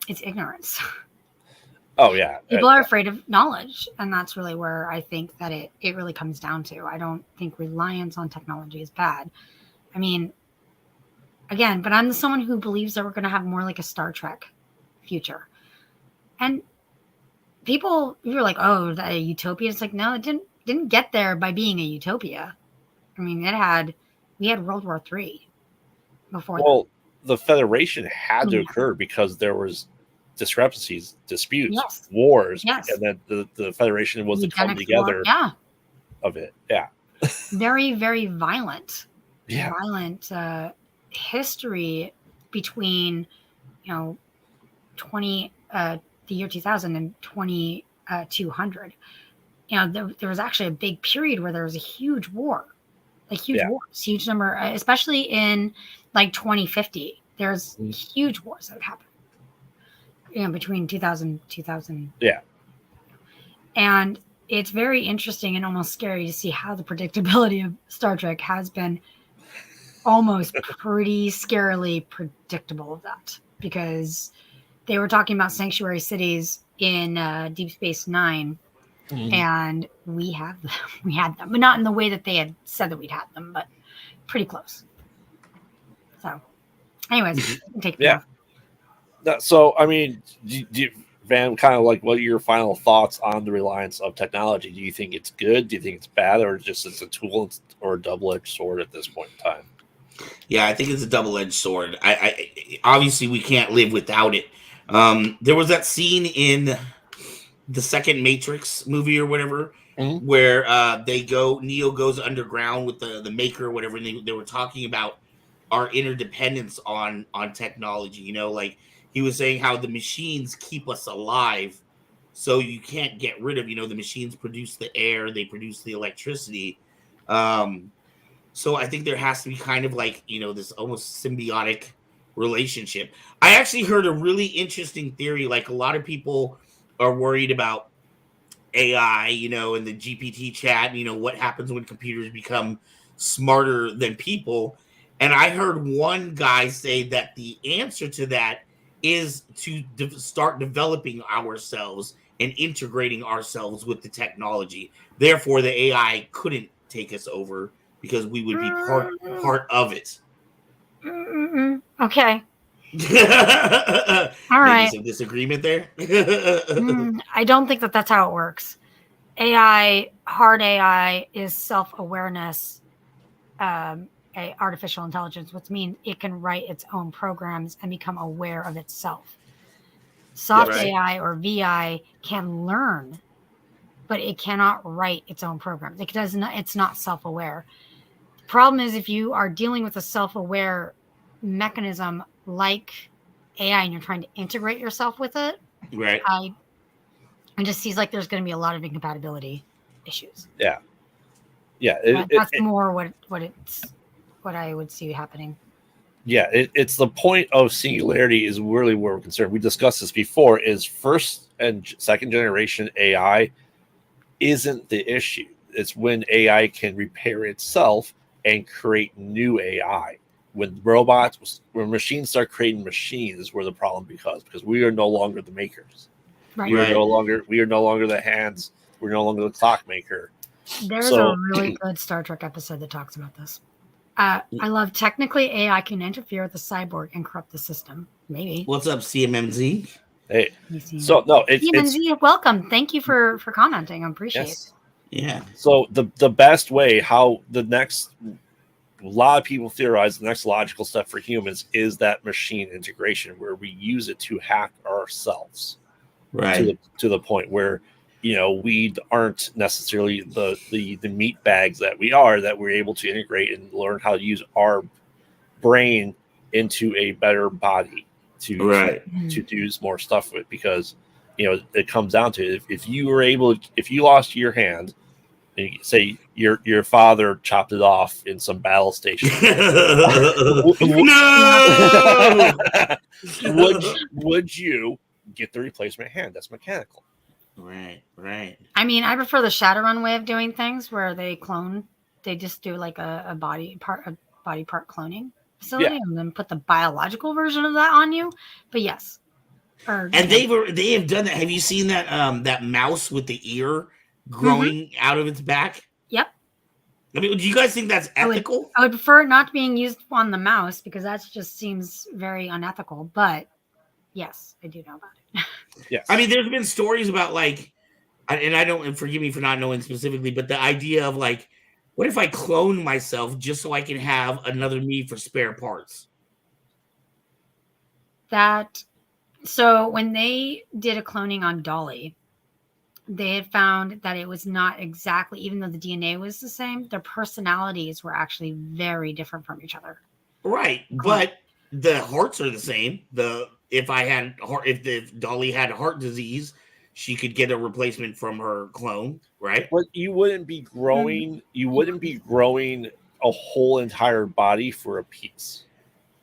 ignorance. Oh yeah. People are afraid of knowledge, and that's really where I think that it really comes down to. I don't think reliance on technology is bad. I mean, again, but I'm someone who believes that we're going to have more like a Star Trek future. And people are like, "Oh, that a utopia?" It's like, no, it didn't get there by being a utopia. I mean, we had World War III before. Well, the Federation had to occur because there was discrepancies, disputes, wars, and then the Federation was the come together of it. Yeah. Very, very violent. Yeah. Violent history between, the year 2000 and 2200. There was actually a big period where there was a huge war. Huge number, especially in like 2050. There's huge wars that happen. Between 2000. Yeah. And it's very interesting and almost scary to see how the predictability of Star Trek has been almost pretty scarily predictable of that, because they were talking about sanctuary cities in Deep Space Nine. And we had them, but not in the way that they had said that we'd had them, but pretty close. So, anyways, take it off. So, I mean, Van, kind of like, what are your final thoughts on the reliance of technology? Do you think it's good? Do you think it's bad, or just it's a tool or a double-edged sword at this point in time? Yeah, I think it's a double-edged sword. I obviously we can't live without it. There was that scene in the second Matrix movie or whatever, where Neo goes underground with the Maker or whatever, and they were talking about our interdependence on technology. Like he was saying how the machines keep us alive, so you can't get rid of, the machines produce the air, they produce the electricity. So I think there has to be kind of like, this almost symbiotic relationship. I actually heard a really interesting theory. Like, a lot of people are worried about AI, and the GPT chat, what happens when computers become smarter than people. And I heard one guy say that the answer to that is to start developing ourselves and integrating ourselves with the technology. Therefore, the AI couldn't take us over because we would be part of it. Okay. All right. Maybe some disagreement there. I don't think that's how it works. Hard AI is self-awareness, artificial intelligence, which means it can write its own programs and become aware of itself. Soft AI or VI can learn, but it cannot write its own programs. It's not self-aware. The problem is, if you are dealing with a self-aware mechanism like AI and you're trying to integrate yourself with it, right? It just seems like there's going to be a lot of incompatibility issues. Yeah. That's more what I would see happening. Yeah, it's the point of singularity is really where we're concerned. We discussed this before. Is first and second generation AI isn't the issue. It's when AI can repair itself and create new AI. When machines start creating machines, is where the problem becomes, because we are no longer the makers. Right. We are no longer the hands. We're no longer the clock maker. There's a really good Star Trek episode that talks about this. I love technically AI can interfere with the cyborg and corrupt the system. Maybe. What's up, CMMZ? Hey, so no, CMMZ, welcome. Thank you for commenting. I appreciate it. Yeah. So the best way, how the next, a lot of people theorize the next logical step for humans is that machine integration, where we use it to hack ourselves, right, to the point where, you know, we aren't necessarily the meat bags that we're able to integrate and learn how to use our brain into a better body to do more stuff with. Because, you know, it comes down to, if you lost your hand, and say your father chopped it off in some battle station, no, would you get the replacement hand that's mechanical? Right. I mean, I prefer the Shadowrun way of doing things, where they just do like a body part cloning facility, and then put the biological version of that on you. But yes, they have done that. Have you seen that that mouse with the ear growing out of its back? Yep. I mean, do you guys think that's ethical? I would prefer it not being used on the mouse, because that just seems very unethical. But yes, I do know about it. Yes. I mean, there's been stories about, like, and I don't, and forgive me for not knowing specifically, but the idea of, like, what if I clone myself just so I can have another me for spare parts? So when they did a cloning on Dolly, they had found that it was not exactly, even though the DNA was the same, their personalities were actually very different from each other. Right, but the hearts are the same. If Dolly had heart disease, she could get a replacement from her clone, right? But you wouldn't be growing. You wouldn't be growing a whole entire body for a piece.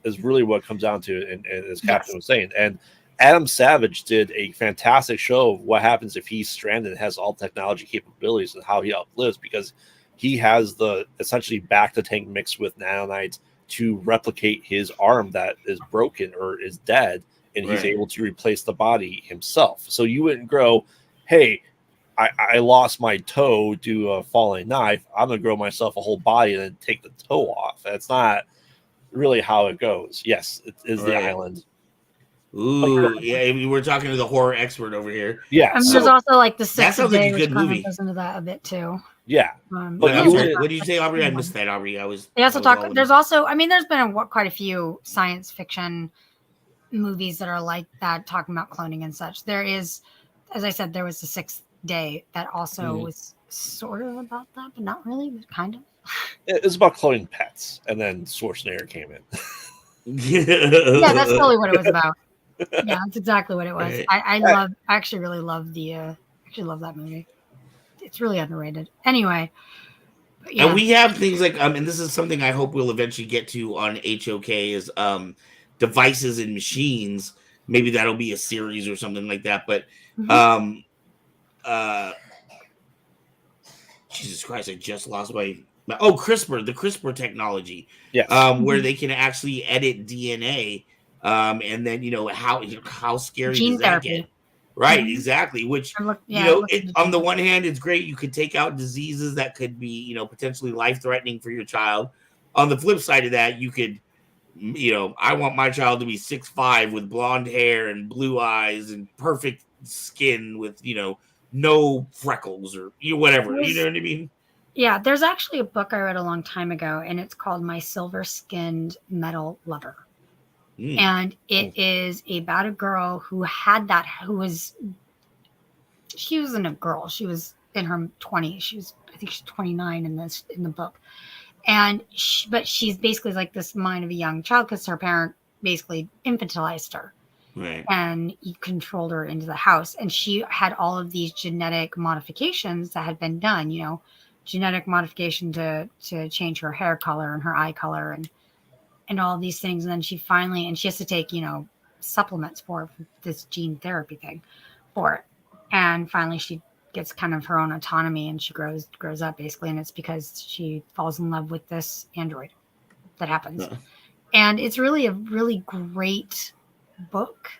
Is really what it comes down to, and as Captain was saying. And Adam Savage did a fantastic show of what happens if he's stranded and has all technology capabilities, and how he outlives, because he has the essentially back to tank mixed with nanonites to replicate his arm that is broken or is dead, and he's able to replace the body himself. So you wouldn't grow, hey, I lost my toe due to a falling knife, I'm gonna grow myself a whole body and then take the toe off. That's not really how it goes. Yes, it is the island. Ooh, yeah, we're talking to the horror expert over here. Yeah, and there's also like the 6th that sounds day, like a good movie. Goes into that a bit too. Yeah, but what did you say, Aubrey? I missed that, Aubrey. They also talk. There's also, I mean, there's been quite a few science fiction movies that are like that, talking about cloning and such. There is, as I said, there was the 6th day that also was sort of about that, but not really, but kind of. It was about cloning pets, and then Schwarzenegger came in. Yeah, that's totally what it was about. Yeah, that's exactly what it was. I actually really love that movie. It's really underrated. Anyway. And we have things like, and this is something I hope we'll eventually get to on HOK, is devices and machines. Maybe that'll be a series or something like that. But Jesus Christ, I just lost my CRISPR, the CRISPR technology. Yes. Where they can actually edit DNA. And then, you know, how scary Gene does that therapy. get? Right, exactly. Which, on the one hand, it's great. You could take out diseases that could be, you know, potentially life-threatening for your child. On the flip side of that, you could, you know, I want my child to be 6'5" with blonde hair and blue eyes and perfect skin with, you know, no freckles or whatever. You know what I mean? Yeah, there's actually a book I read a long time ago, and it's called My Silver-Skinned Metal Lover. And it is about a girl who had that, she wasn't a girl. She was in her 20s. I think she's 29 in the book. And but she's basically like this mind of a young child, because her parent basically infantilized her. Right. And he controlled her into the house. And she had all of these genetic modifications that had been done, you know, genetic modification to change her hair color and her eye color and all these things. And then she has to take, you know, supplements for this gene therapy thing for it. And finally she gets kind of her own autonomy, and she grows up basically, and it's because she falls in love with this android that happens. And it's really a really great book.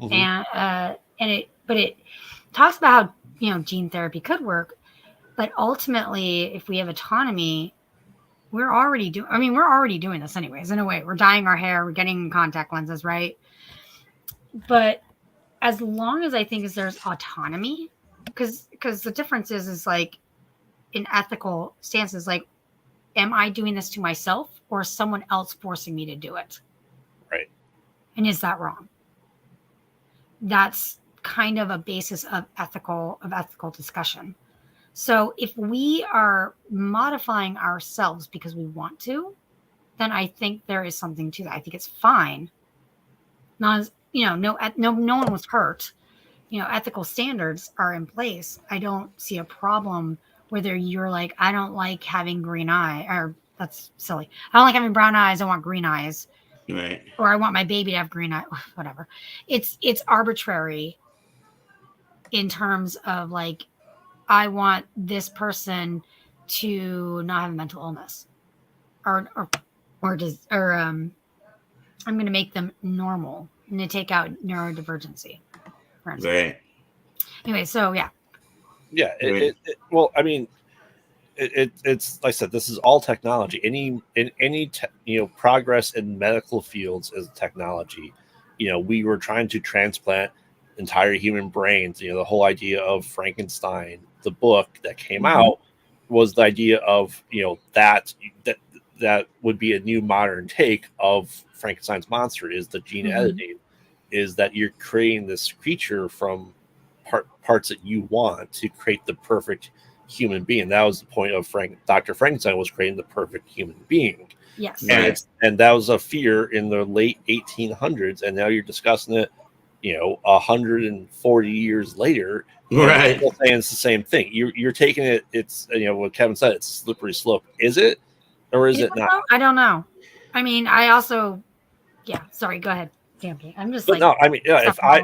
And it talks about how, gene therapy could work, but ultimately, if we have autonomy, we're already doing this anyways. In a way, we're dyeing our hair, we're getting contact lenses, right? But as long as I think as there's autonomy, because the difference is like in ethical stances, like, am I doing this to myself or is someone else forcing me to do it? Right. And is that wrong? That's kind of a basis of ethical discussion. So if we are modifying ourselves because we want to, then I think there is something to that. I think it's fine. No one was hurt. Ethical standards are in place. I don't see a problem whether you're like, I don't like having green eye, or that's silly. I don't like having brown eyes. I want green eyes. Right. Or I want my baby to have green eye, whatever. It's arbitrary in terms of like, I want this person to not have a mental illness, or I'm going to make them normal. I'm going to take out neurodivergency, for instance. Right. Anyway, so yeah. Yeah. Well, I mean, it's like I said, this is all technology. Any progress in medical fields is technology. We were trying to transplant entire human brains. The whole idea of Frankenstein, the book that came out, was the idea of that would be a new modern take of Frankenstein's monster, is the gene editing, is that you're creating this creature from parts that you want to create the perfect human being. That was the point of Dr. Frankenstein, was creating the perfect human being. Yes. And that was a fear in the late 1800s, and now you're discussing it 140 years later, right? Still saying it's the same thing. You're taking it. It's what Kevin said. It's a slippery slope. Is it, or is it not? I don't know. I mean, I also, Sorry, go ahead, Stampy. I'm just but like, no. I mean, if I,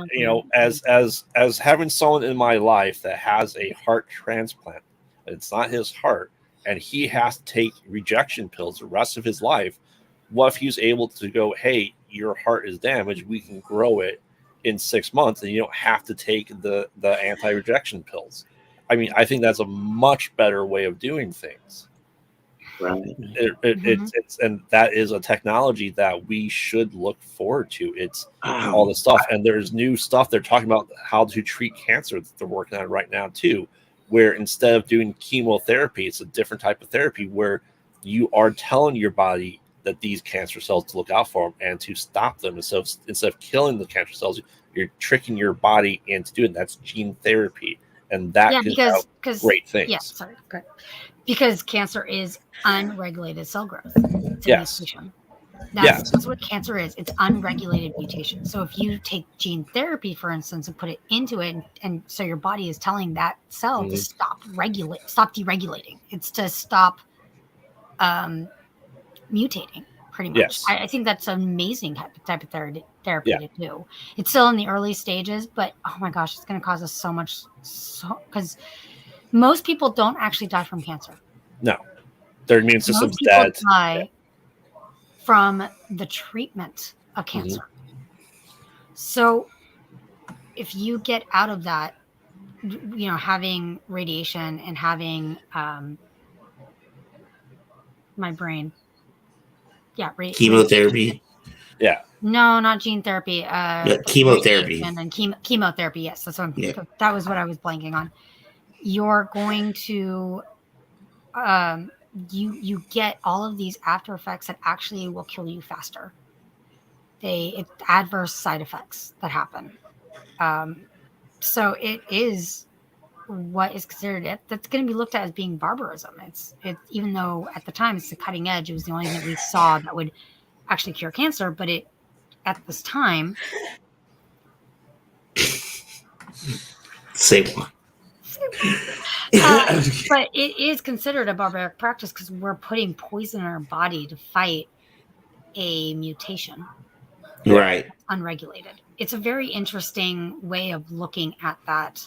as having someone in my life that has a heart transplant, it's not his heart, and he has to take rejection pills the rest of his life. What if he's able to go, hey, your heart is damaged, we can grow it in 6 months, and you don't have to take the anti-rejection pills. I mean, I think that's a much better way of doing things. Right. It's and that is a technology that we should look forward to. It's all the stuff, and there's new stuff they're talking about how to treat cancer that they're working on right now too, where instead of doing chemotherapy, it's a different type of therapy where you are telling your body that these cancer cells to look out for them and to stop them. Instead of killing the cancer cells, you're tricking your body into doing it. That's gene therapy, and that can have great things. Yeah, sorry, good. Because cancer is unregulated cell growth. It's a mutation. That's what cancer is. It's unregulated mutation. So if you take gene therapy, for instance, and put it into it, and so your body is telling that cell to stop deregulating. It's to stop mutating, pretty much. Yes. I think that's an amazing type of therapy to do. It's still in the early stages, but oh my gosh, it's going to cause us so much. Because most people don't actually die from cancer. No, their immune system's most people dead. Die from the treatment of cancer. So if you get out of that, having radiation and having my brain. Chemotherapy. Yeah. No, not gene therapy. Chemotherapy. And chemotherapy. Yes, that's what that was what I was blanking on. You're going to, you get all of these after effects that actually will kill you faster. It's adverse side effects that happen. So it is what is considered that's going to be looked at as being barbarism. It's even though at the time it's the cutting edge, it was the only thing that we saw that would actually cure cancer, but at this time. Say what? But it is considered a barbaric practice because we're putting poison in our body to fight a mutation. Right. Unregulated. It's a very interesting way of looking at that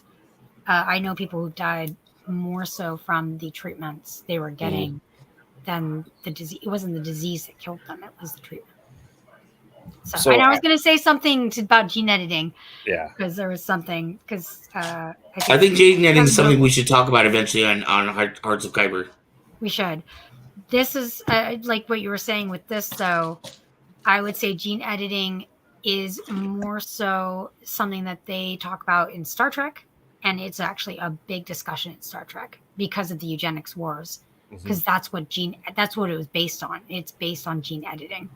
I know people who've died more so from the treatments they were getting than the disease. It wasn't the disease that killed them; it was the treatment. So, So and I was going to say something about gene editing. Yeah, because there was something. Because I think gene editing is something we should talk about eventually on Hearts of Kyber. We should. This is like what you were saying with this, though. I would say gene editing is more so something that they talk about in Star Trek, and it's actually a big discussion in Star Trek because of the eugenics wars. Because that's what it was based on. It's based on gene editing,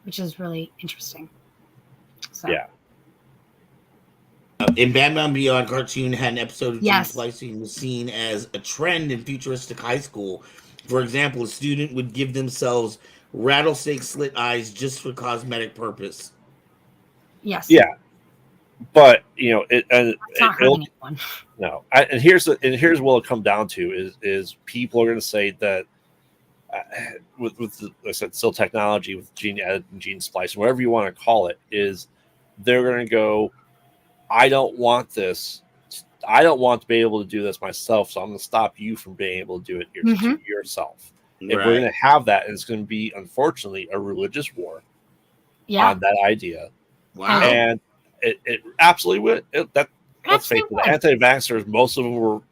which is really interesting. So. Yeah. In Batman Beyond cartoon had an episode of gene Yes. splicing was seen as a trend in futuristic high school. For example, a student would give themselves rattlesnake slit eyes just for cosmetic purpose. Yes. Yeah. But it's not hurting anyone. No, and here's what it'll come down to is people are going to say that with like I said, still technology with gene edit and gene splicing, whatever you want to call it, is they're going to go, I don't want this. I don't want to be able to do this myself, so I'm going to stop you from being able to do it yourself. If we're going to have that, and it's going to be, unfortunately, a religious war on that idea. Wow. And it absolutely would. Let's face it, the anti-vaxxers, most of them were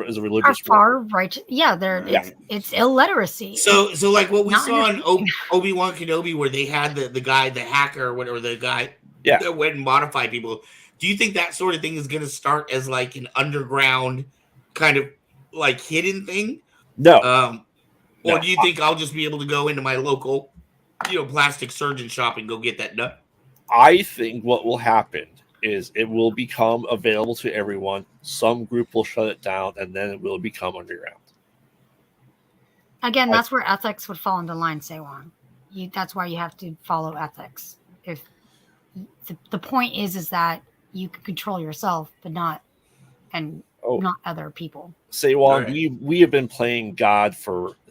is a religious far right. Yeah, it's illiteracy. So like what we saw in Obi-Wan Kenobi, where they had the guy, the hacker, or the guy that went and modified people. Do you think that sort of thing is going to start as like an underground kind of like hidden thing? No. Or do you think I'll just be able to go into my local, plastic surgeon shop and go get that done? I think what will happen is it will become available to everyone. Some group will shut it down, and then it will become underground. Again, that's where ethics would fall into line, Sewon. That's why you have to follow ethics. If the point is that you can control yourself, but not other people. Sewon, we have been playing God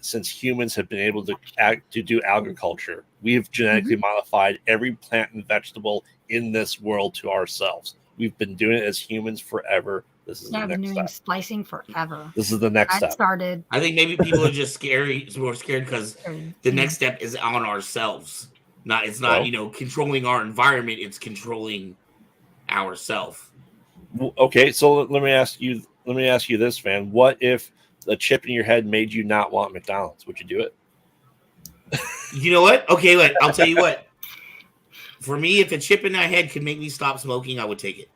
since humans have been able to do agriculture. We have genetically modified every plant and vegetable in this world to ourselves. We've been doing it as humans forever. This is the next step. Splicing forever. This is the next step. I think maybe people are just more scared because the next step is on ourselves. It's not controlling our environment. It's controlling ourselves. Okay, so let me ask you this, Van. What if the chip in your head made you not want McDonald's? Would you do it? You know what? Okay, I'll tell you what. For me, if a chip in my head could make me stop smoking, I would take it.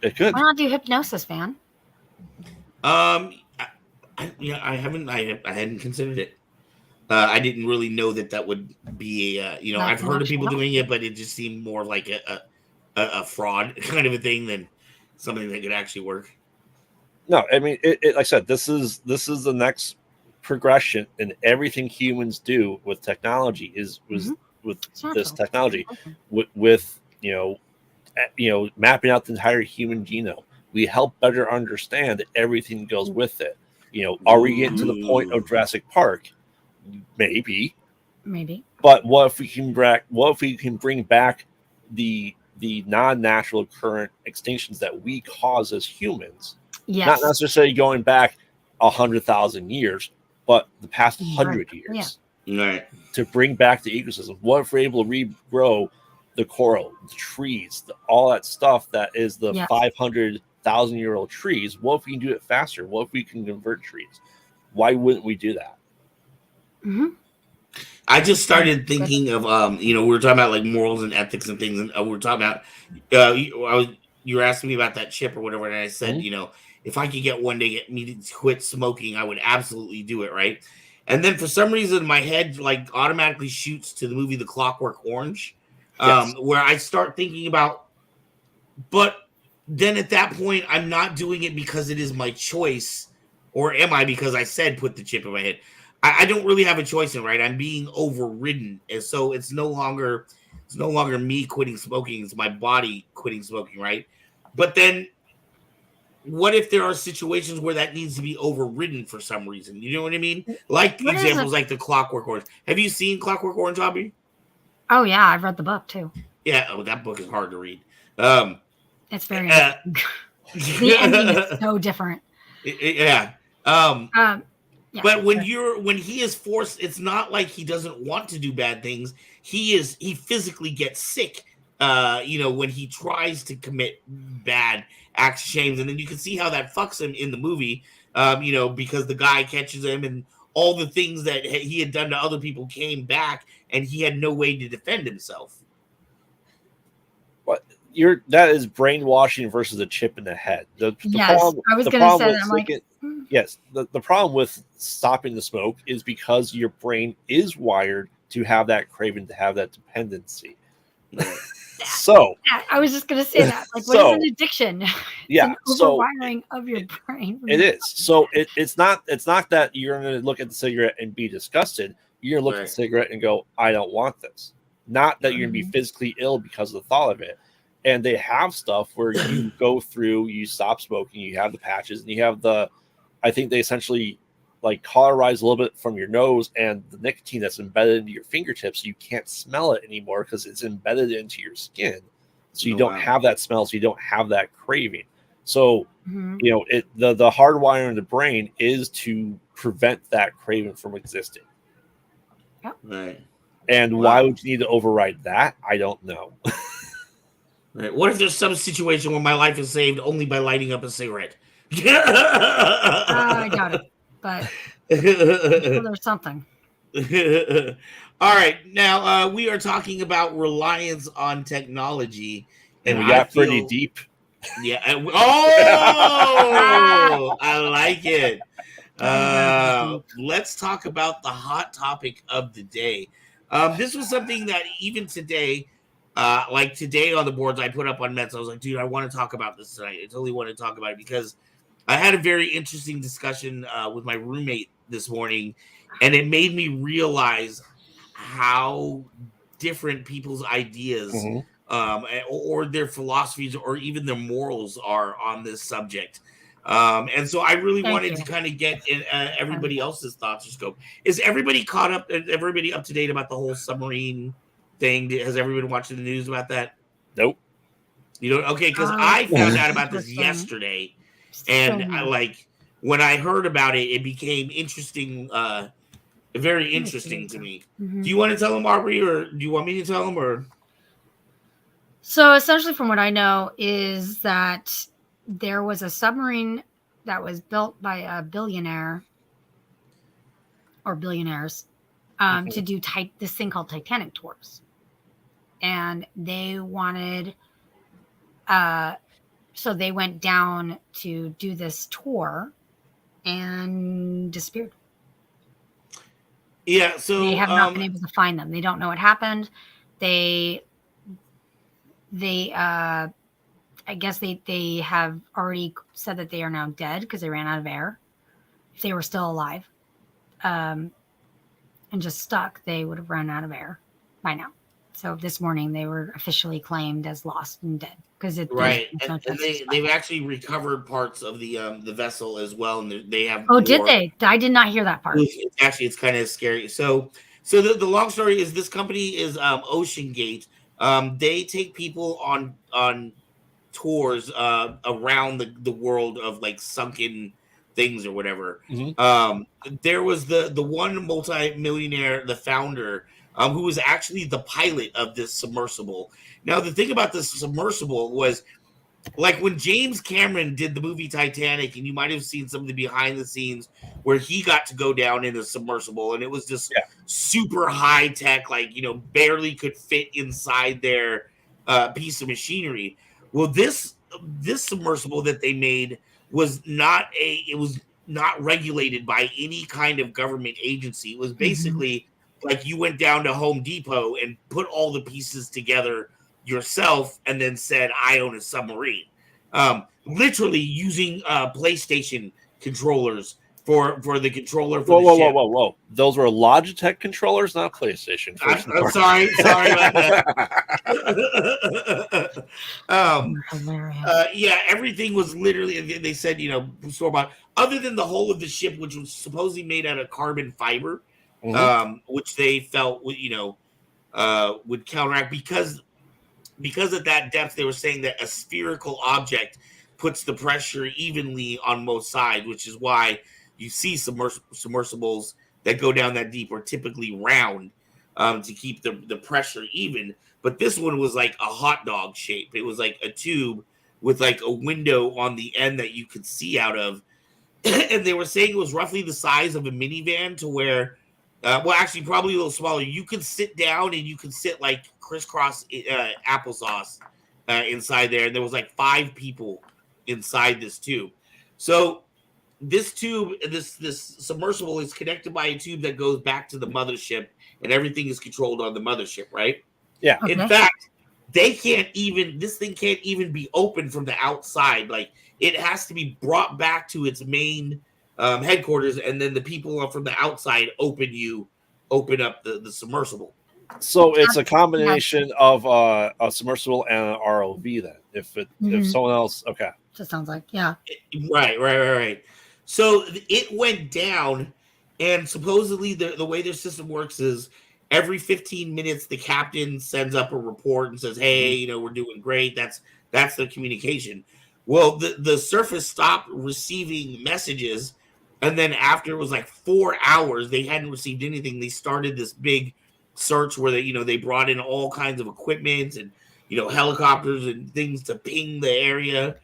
It could. Why not do hypnosis, Van? I hadn't considered it. I didn't really know that would be I've heard of people doing it, but it just seemed more like a fraud kind of a thing than something that could actually work. No, I mean, like I said, this is the next progression in everything humans do with technology with this technology, with mapping out the entire human genome. We help better understand everything that goes with it. Are we getting to the point of Jurassic Park? Maybe. But what if we can bring back the non-natural current extinctions that we cause as humans? Yes. Not necessarily going back 100,000 years, but the past 100 years. Right. To bring back the ecosystem. What if we're able to regrow the coral, the trees, all that stuff that is the 500,000-year-old trees? What if we can do it faster? What if we can convert trees? Why wouldn't we do that? I just started thinking of we were talking about like morals and ethics and things, and we were talking about you were asking me about that chip or whatever, and I said, if I could get one day get me to quit smoking, I would absolutely do it, right? And then for some reason my head like automatically shoots to the movie The Clockwork Orange, where I start thinking about, but then at that point I'm not doing it because it is my choice, or am I because I said put the chip in my head? I don't really have a choice in, right? I'm being overridden, and so it's no longer me quitting smoking; it's my body quitting smoking, right? But then, what if there are situations where that needs to be overridden for some reason? You know what I mean? Like examples like The Clockwork Orange. Have you seen Clockwork Orange, Hobby? Oh yeah, I've read the book too. Yeah, that book is hard to read. It's very. The ending is so different. Yeah. Yeah. But when he is forced, it's not like he doesn't want to do bad things. He physically gets sick. When he tries to commit bad acts, shames, and then you can see how that fucks him in the movie. Because the guy catches him, and all the things that he had done to other people came back, and he had no way to defend himself. That is brainwashing versus a chip in the head. Yes, problem, I was the going to problem say with that. I'm like, thinking, yes, the problem with stopping the smoke is because your brain is wired to have that craving, to have that dependency. So I was just going to say that. Like, what is an addiction? Yeah, it's an overwiring of your brain. It is. So it's not that you're going to look at the cigarette and be disgusted. You're going to look at the cigarette and go, I don't want this. Not that you're going to be physically ill because of the thought of it. And they have stuff where you go through, you stop smoking, you have the patches, and you have I think they essentially like cauterize a little bit from your nose and the nicotine that's embedded into your fingertips. So you can't smell it anymore because it's embedded into your skin. So you don't have that smell. So you don't have that craving. So, the hardwiring of the brain is to prevent that craving from existing. Yep. Right. And why would you need to override that? I don't know. Right. What if there's some situation where my life is saved only by lighting up a cigarette? I doubt it, but there's something. All right. Now, we are talking about reliance on technology. And we got pretty deep. Yeah. I like it. Let's talk about the hot topic of the day. This was something that even today, like today on the boards I put up on Mets, I was like, dude, I want to talk about this tonight. I totally want to talk about it because I had a very interesting discussion with my roommate this morning, and it made me realize how different people's ideas or their philosophies or even their morals are on this subject. And so I really wanted to kind of get everybody else's thoughts or scope. Is everybody caught up? Everybody up to date about the whole submarine thing? Has everybody watching the news about that? Nope. You know, okay, because I found out about this yesterday, and when I heard about it, it became interesting, very interesting to me. Mm-hmm. Do you want to tell them, Aubrey, or do you want me to tell them, or? So essentially, from what I know, is that there was a submarine that was built by a billionaire or billionaires to do this thing called Titanic tours. And they wanted, so they went down to do this tour and disappeared. Yeah, so they have not been able to find them. They don't know what happened. I guess they have already said that they are now dead because they ran out of air. If they were still alive and just stuck, they would have run out of air by now. So this morning they were officially claimed as lost and dead because and they've actually recovered parts of the vessel as well, and they have. Oh, did they? I did not hear that part. It's kind of scary. So the long story is this company is OceanGate. They take people on tours around the world of like sunken things or whatever. There was the one multi-millionaire, the founder, who was actually the pilot of this submersible. Now, the thing about this submersible was, like when James Cameron did the movie Titanic, and you might have seen some of the behind the scenes where he got to go down in a submersible, and it was just super high tech, like, barely could fit inside their piece of machinery. Well, this submersible that they made was not regulated by any kind of government agency. It was basically like you went down to Home Depot and put all the pieces together yourself and then said, I own a submarine. Literally using PlayStation controllers for the controller for the ship. Whoa. Those were Logitech controllers, not PlayStation. I'm sorry about that. Everything was literally, they said, store-bought, other than the whole of the ship, which was supposedly made out of carbon fiber, which they felt would counteract because at that depth they were saying that a spherical object puts the pressure evenly on most sides, which is why you see submersibles that go down that deep are typically round, to keep the pressure even. But this one was like a hot dog shape. It was like a tube with like a window on the end that you could see out of. And they were saying it was roughly the size of a minivan, to where, well, actually, probably a little smaller. You could sit down and you could sit like crisscross applesauce inside there. And there was like 5 people inside this tube. So this tube, this submersible is connected by a tube that goes back to the mothership, and everything is controlled on the mothership, right? Yeah. Okay. In fact, this thing can't even be opened from the outside. Like, it has to be brought back to its main headquarters, and then the people from the outside open up the submersible. So it's a combination of a submersible and an ROV. Then, if someone else, okay, Just sounds like, yeah. Right. So it went down, and supposedly the way their system works is every 15 minutes the captain sends up a report and says, "Hey, we're doing great." That's the communication. Well, the surface stopped receiving messages, and then after it was like 4 hours, they hadn't received anything. They started this big search where they brought in all kinds of equipment and helicopters and things to ping the area.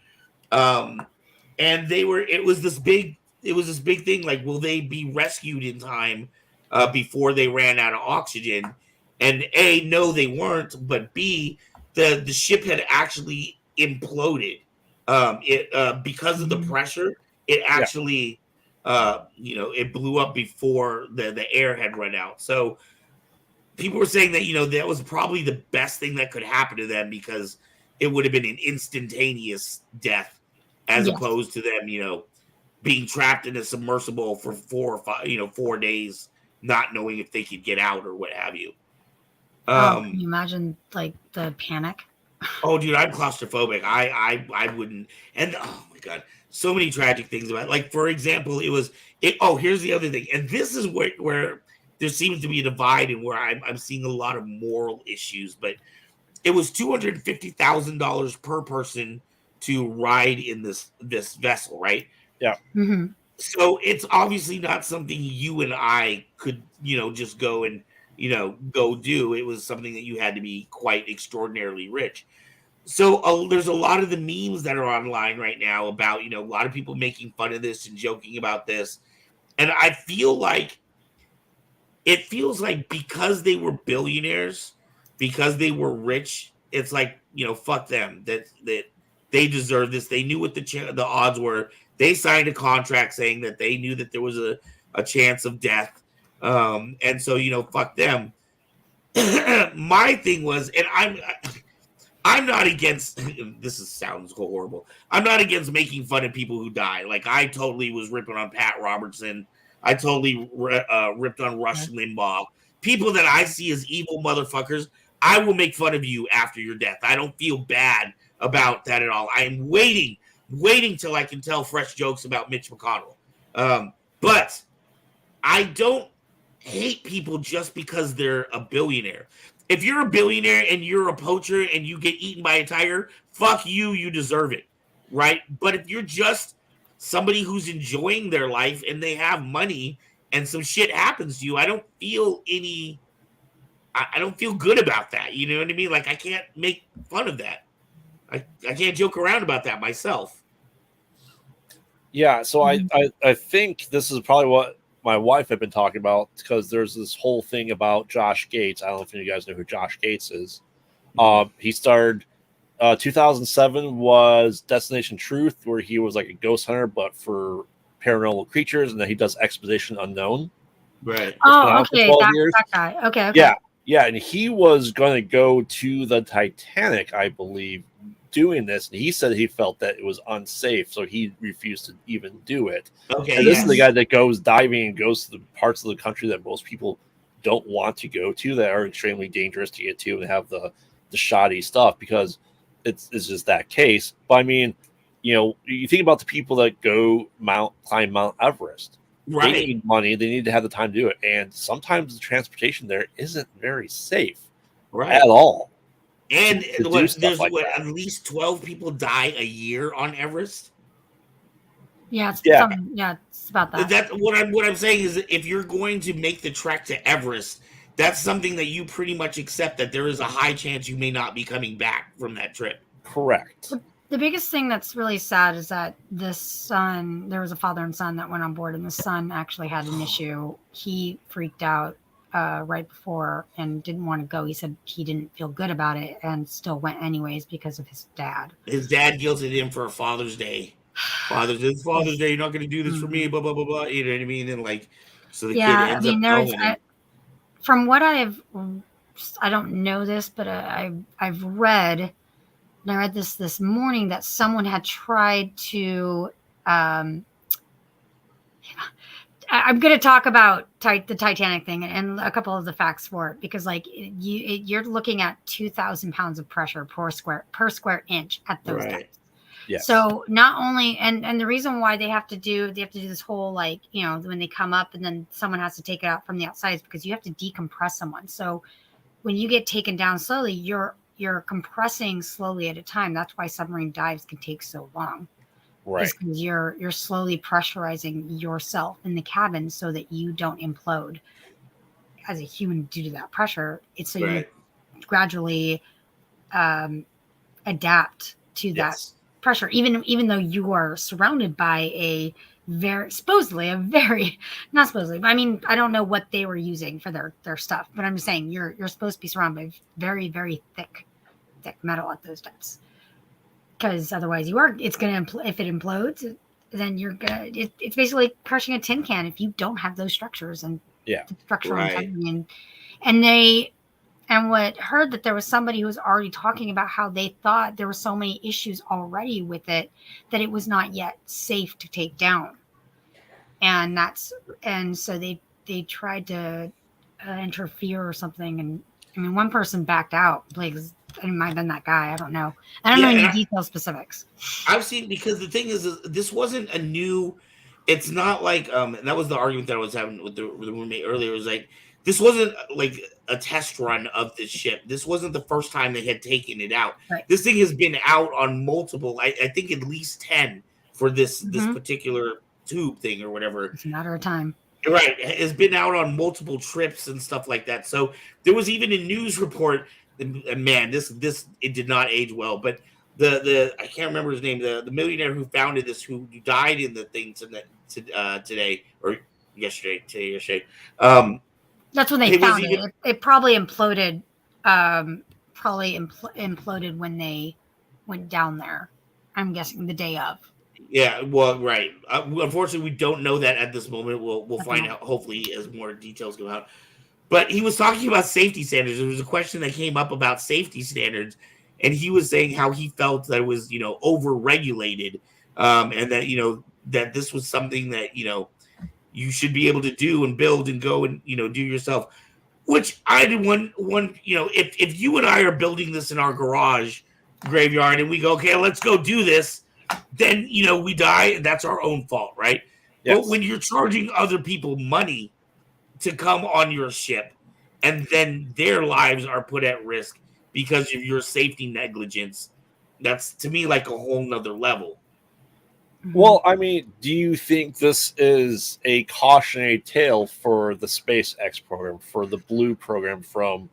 And it was this big thing, like, will they be rescued in time before they ran out of oxygen? And A, no, they weren't, but B, the ship had actually imploded. Because of the pressure, it actually it blew up before the air had run out. So people were saying that that was probably the best thing that could happen to them, because it would have been an instantaneous death, as opposed to them, being trapped in a submersible for 4 days, not knowing if they could get out or what have you. Can you imagine like the panic? Oh, dude, I'm claustrophobic. I wouldn't. And oh my god, so many tragic things about it. Like, for example, here's the other thing, and this is where there seems to be a divide, and where I'm seeing a lot of moral issues. But it was $250,000 per person to ride in this vessel, right? Yeah. Mm-hmm. So it's obviously not something you and I could, just go and, go do. It was something that you had to be quite extraordinarily rich. So there's a lot of the memes that are online right now about, a lot of people making fun of this and joking about this. And I feel like it feels like, because they were billionaires, because they were rich, it's like, fuck them, that they deserve this. They knew what the odds were. They signed a contract saying that they knew that there was a chance of death. And so, fuck them. My thing was, and I'm not against, sounds horrible. I'm not against making fun of people who die. Like, I totally was ripping on Pat Robertson. I totally ripped on Rush Limbaugh. People that I see as evil motherfuckers, I will make fun of you after your death. I don't feel bad about that at all. I am waiting till I can tell fresh jokes about Mitch McConnell. But I don't hate people just because they're a billionaire. If you're a billionaire and you're a poacher and you get eaten by a tiger, fuck you, you deserve it, right? But if you're just somebody who's enjoying their life and they have money and some shit happens to you, I don't feel good about that. You know what I mean? Like, I can't make fun of that. I can't joke around about that myself. Yeah, so I think this is probably what my wife had been talking about, because there's this whole thing about Josh Gates. I don't know if you guys know who Josh Gates is. He started 2007 was Destination Truth, where he was like a ghost hunter, but for paranormal creatures, and then he does Expedition Unknown. Right. Oh, okay, that guy. Okay. Yeah, and he was going to go to the Titanic, I believe, doing this, and he said he felt that it was unsafe, so he refused to even do it. Okay, and this is the guy that goes diving and goes to the parts of the country that most people don't want to go to, that are extremely dangerous to get to and have the shoddy stuff, because it's just that case. But I mean, you think about the people that go climb Mount Everest. Right. They need money. They need to have the time to do it. And sometimes the transportation there isn't very safe at all. And to do stuff like that. at least 12 people die a year on Everest. Yeah, it's about that. That what I'm saying is that if you're going to make the trek to Everest, that's something that you pretty much accept that there is a high chance you may not be coming back from that trip. Correct. The biggest thing that's really sad is that this son, there was a father and son that went on board, and the son actually had an issue. He freaked out right before and didn't want to go. He said he didn't feel good about it and still went anyways because of his dad. His dad guilted him for a Father's Day. It's Father's Day. You're not going to do this for me. Blah blah blah blah. You know what I mean? And like, so the kid ends up going. From what I don't know this, but I've read. And I read this morning that someone had tried to. I'm going to talk about the Titanic thing and a couple of the facts for it, because like you're looking at 2,000 pounds of pressure per square inch at those depths. Yes. So not only and the reason why they have to do this whole, like, you know, when they come up and then someone has to take it out from the outside is because you have to decompress someone. So when you get taken down slowly, you're compressing slowly at a time. That's why submarine dives can take so long. Right. Because you're slowly pressurizing yourself in the cabin so that you don't implode as a human due to that pressure. It's so you gradually adapt to that pressure, even though you are surrounded by I mean, I don't know what they were using for their stuff, but I'm just saying you're supposed to be surrounded by very, very thick metal at those depths, because otherwise if it implodes, then it's basically crushing a tin can if you don't have those structures and structural integrity. And what heard that there was somebody who was already talking about how they thought there were so many issues already with it that it was not yet safe to take down. And so they tried to interfere or something. And I mean, one person backed out. Like, it might have been that guy. I don't know. I don't know any detail specifics. I've seen, because the thing is this wasn't a new. It's not like and that was the argument that I was having with the roommate earlier. It was like, this wasn't like a test run of this ship. This wasn't the first time they had taken it out. Right. This thing has been out on multiple, I think at least 10 for this particular tube thing or whatever. It's a matter of time. Right. It's been out on multiple trips and stuff like that. So there was even a news report. Man, this it did not age well. But the I can't remember his name. The millionaire who founded this, who died in the thing today or yesterday. That's when they found it. It probably imploded. Imploded when they went down there. I'm guessing the day of. Yeah, well, right. Unfortunately, we don't know that at this moment. We'll find out, hopefully, as more details come out. But he was talking about safety standards. There was a question that came up about safety standards, and he was saying how he felt that it was, over-regulated, and that, that this was something that, you should be able to do and build and go and, do yourself. Which I did one, if you and I are building this in our garage graveyard and we go, okay, let's go do this, then, we die, and that's our own fault, right? Yes. But when you're charging other people money to come on your ship, and then their lives are put at risk because of your safety negligence, that's, to me, like a whole nother level. Well, I mean, do you think this is a cautionary tale for the SpaceX program, for the Blue program for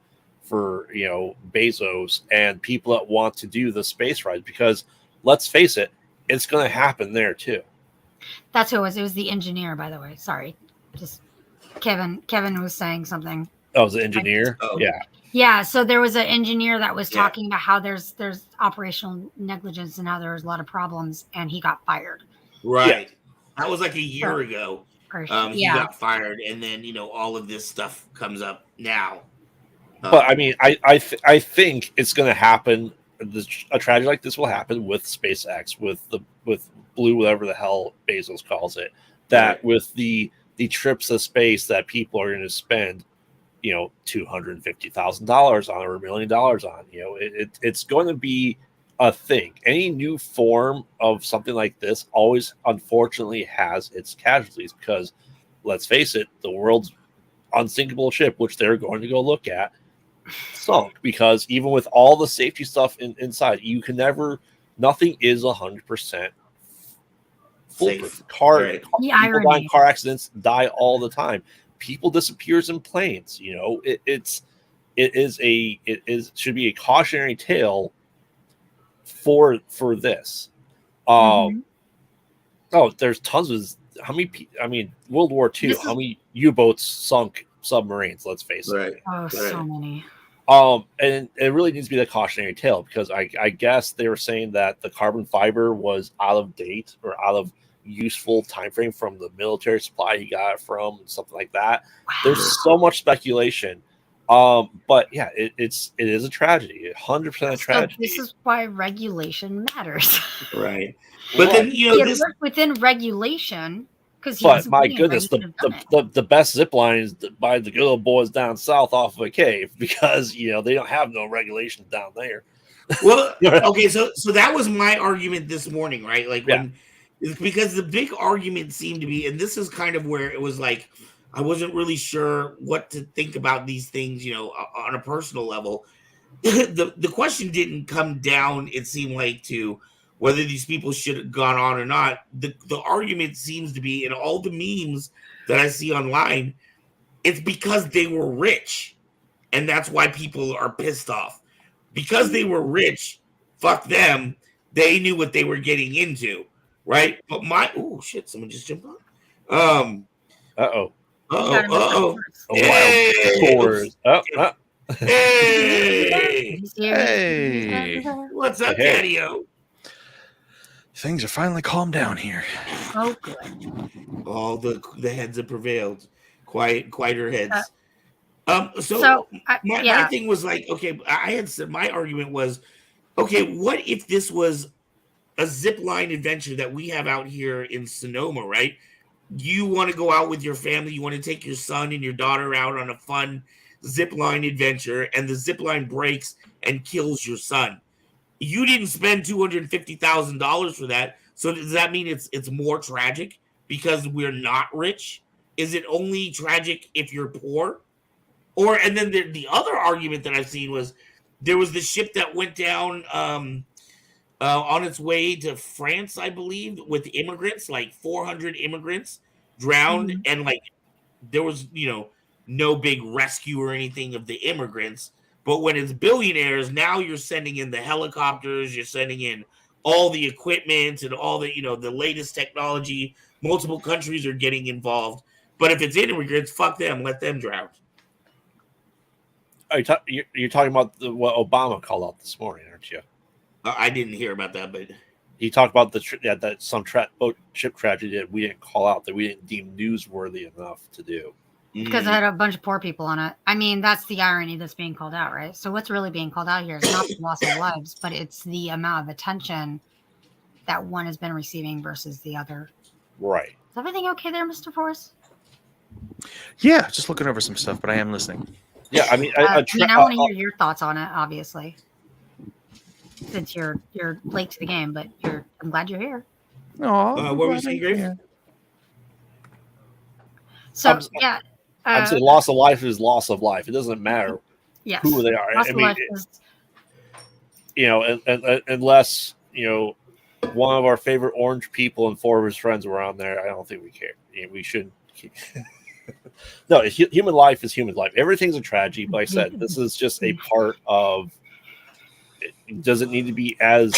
Bezos and people that want to do the space ride? Because let's face it, it's going to happen there too. That's who it was. It was the engineer, by the way. Sorry, just Kevin was saying something. Oh, it was the engineer? Yeah. Yeah, so there was an engineer that was talking about how there's operational negligence and how there's a lot of problems, and he got fired. Right. Yeah. That was like a year ago. He got fired, and then, all of this stuff comes up now. But I mean, I think it's going to happen. A tragedy like this will happen with SpaceX, with Blue, whatever the hell Bezos calls it. That with the trips to space that people are going to spend, $250,000 on or $1 million on, it's going to be a thing. Any new form of something like this always, unfortunately, has its casualties, because let's face it, the world's unsinkable ship, which they're going to go look at, sunk, because even with all the safety stuff inside, you can never. Nothing is 100% foolproof. Safe. Car Right. The people die in irony. car accidents, die all the time. People disappears in planes. You know, it should be a cautionary tale for this. Mhm. Oh, there's tons of how many. I mean, World War II. This How is- many U-boats sunk submarines? Let's face it. Right. Oh, so Right. many. And it really needs to be the cautionary tale, because I guess they were saying that the carbon fiber was out of date or out of useful time frame from the military supply you got it from, something like that. Wow. There's so much speculation. But yeah, it is a tragedy, 100% a So tragedy. this is why regulation matters. Right. But then He had this. worked within regulation because he But wasn't my doing it right, goodness, he could have done it. the best zip line is by the good old boys down south off of a cave, because they don't have no regulations down there. Well, okay, so that was my argument this morning, right? Like when because the big argument seemed to be, and this is kind of where it was like I wasn't really sure what to think about these things, on a personal level. The question didn't come down, it seemed like, to whether these people should have gone on or not. The argument seems to be, in all the memes that I see online, it's because they were rich, and that's why people are pissed off. Because they were rich, fuck them. They knew what they were getting into, right? But oh shit, someone just jumped on. Uh-oh. Hey! Hey! He's here. Hey. What's up, Hey. Daddy-O? Things are finally calmed down here. Oh, good. All the heads have prevailed. Quieter heads. So, my thing was like, okay, I had said my argument was, okay, what if this was a zip line adventure that we have out here in Sonoma, right? You want to go out with your family, you want to take your son and your daughter out on a fun zip line adventure, and the zip line breaks and kills your son. You didn't spend $250,000 for that. So does that mean it's more tragic because we're not rich? Is it only tragic if you're poor? And then the other argument that I've seen was there was the ship that went down on its way to France, I believe, with immigrants, like 400 immigrants drowned, and like there was, no big rescue or anything of the immigrants. But when it's billionaires, now you're sending in the helicopters, you're sending in all the equipment and all the, the latest technology. Multiple countries are getting involved. But if it's immigrants, fuck them, let them drown. You're talking about what Obama called out this morning, aren't you? I didn't hear about that, but He talked about that some boat ship tragedy that we didn't call out, that we didn't deem newsworthy enough to do. Because it had a bunch of poor people on it. I mean, that's the irony that's being called out, right? So what's really being called out here is not the loss of lives, but it's the amount of attention that one has been receiving versus the other. Right. Is everything okay there, Mr. Forrest? Yeah, just looking over some stuff, but I am listening. Yeah, I mean, I want to hear your thoughts on it, obviously, since you're late to the game, but I'm glad you're here. Oh, what were you saying, Grace? So I'm saying loss of life is loss of life. It doesn't matter yes. who they are. Loss I of mean, life is, unless one of our favorite orange people and four of his friends were on there, I don't think we care. We shouldn't. No, human life is human life. Everything's a tragedy. But like I said, this is just a part of. It doesn't need to be as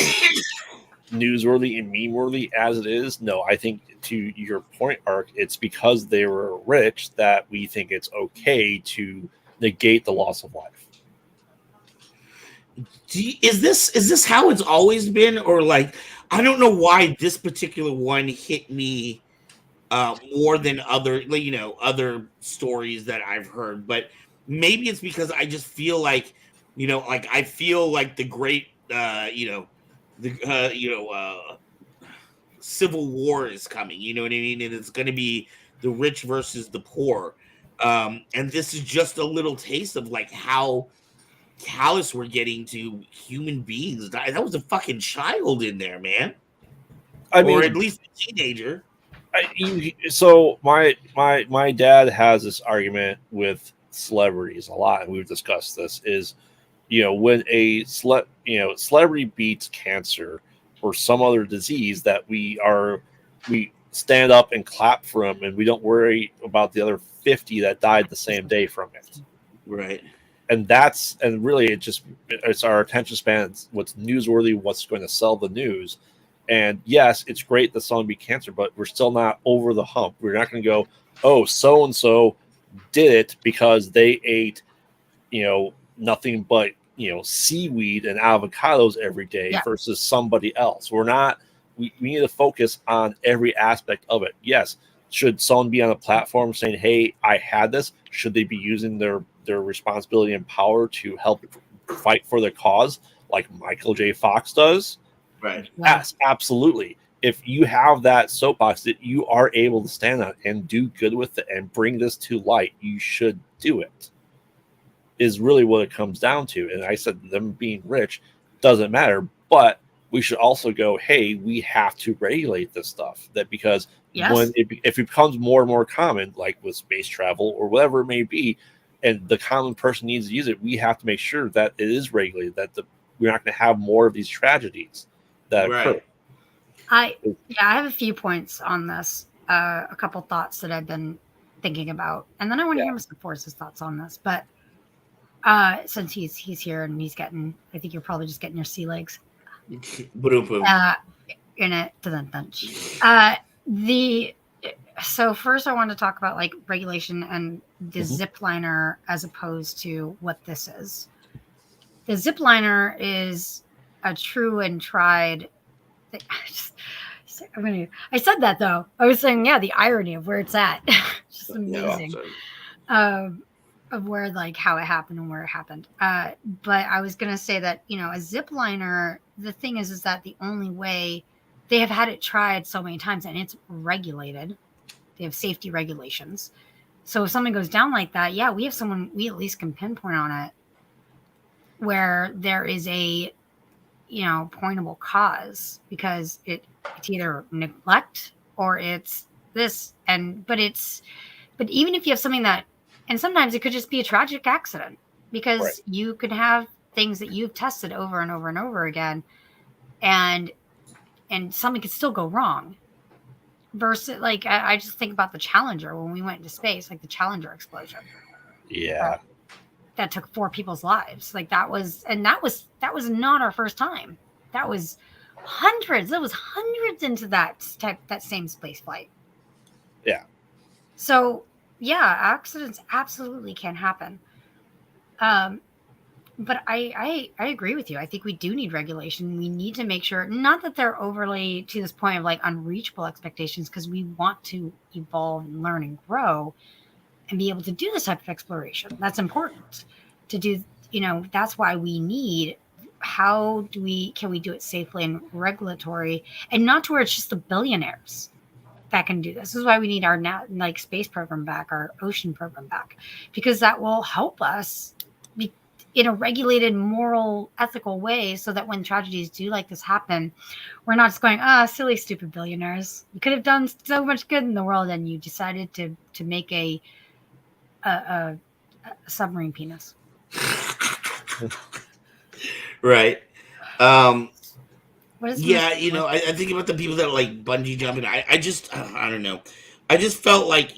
newsworthy and meme-worthy as it is. No, I think to your point, Ark, it's because they were rich that we think it's okay to negate the loss of life. Is this how it's always been, or like I don't know why this particular one hit me more than other stories that I've heard, but maybe it's because I just feel like I feel like the great civil war is coming, you know what I mean, and it's going to be the rich versus the poor, and this is just a little taste of like how callous we're getting to human beings. That was a fucking child in there, man. Or at least a teenager. So my dad has this argument with celebrities a lot, and we've discussed this, is, when a celebrity beats cancer or some other disease that we stand up and clap for them, and we don't worry about the other 50 that died the same day from it. Right. And really it's our attention span, what's newsworthy, what's going to sell the news. And yes, it's great that someone beat cancer, but we're still not over the hump. We're not going to go, oh, so and so did it because they ate, nothing but seaweed and avocados every day versus somebody else. We're not. We need to focus on every aspect of it. Yes, should someone be on a platform saying, "Hey, I had this"? Should they be using their responsibility and power to help fight for their cause, like Michael J. Fox does? Right. Yes, absolutely. If you have that soapbox that you are able to stand on and do good with it and bring this to light, you should do it. Is really what it comes down to. And I said them being rich doesn't matter, but we should also go, hey, we have to regulate this stuff. That because when if it becomes more and more common, like with space travel or whatever it may be, and the common person needs to use it, we have to make sure that it is regulated, that we're not going to have more of these tragedies that occur. I have a few points on this, a couple thoughts that I've been thinking about, and then I want to hear Mr. Force's thoughts on this. But since he's here and he's getting, I think you're probably just getting your sea legs. In it to the bench. So first I want to talk about like regulation and the zip liner as opposed to what this is. The zip liner is a true and tried thing. I said that though. I was saying, the irony of where it's at. Just amazing. Of where, like, how it happened and where it happened. But I was going to say that, a zip liner, the thing is that the only way they have had it tried so many times and it's regulated. They have safety regulations. So if something goes down like that, we have someone we at least can pinpoint on it where there is a, pointable cause, because it's either neglect or it's this. But even if you have something that, and sometimes it could just be a tragic accident, because you could have things that you've tested over and over and over again, and something could still go wrong. Versus, like, I just think about the Challenger when we went into space, like the Challenger explosion. Yeah. That took 4 people's lives. Like that was not our first time. That was hundreds. There was hundreds into that same space flight. Yeah. So accidents absolutely can happen. But I agree with you. I think we do need regulation. We need to make sure, not that they're overly to this point of like unreachable expectations, because we want to evolve and learn and grow and be able to do this type of exploration. That's important to do. That's why we need, can we do it safely and regulatory, and not to where it's just the billionaires that can do this. This is why we need our space program back, our ocean program back, because that will help us in a regulated, moral, ethical way, so that when tragedies do like this happen, we're not just going, silly, stupid billionaires. You could have done so much good in the world, and you decided to make a submarine penis. Right. What is I think about the people that like bungee jumping. I don't know. I just felt like,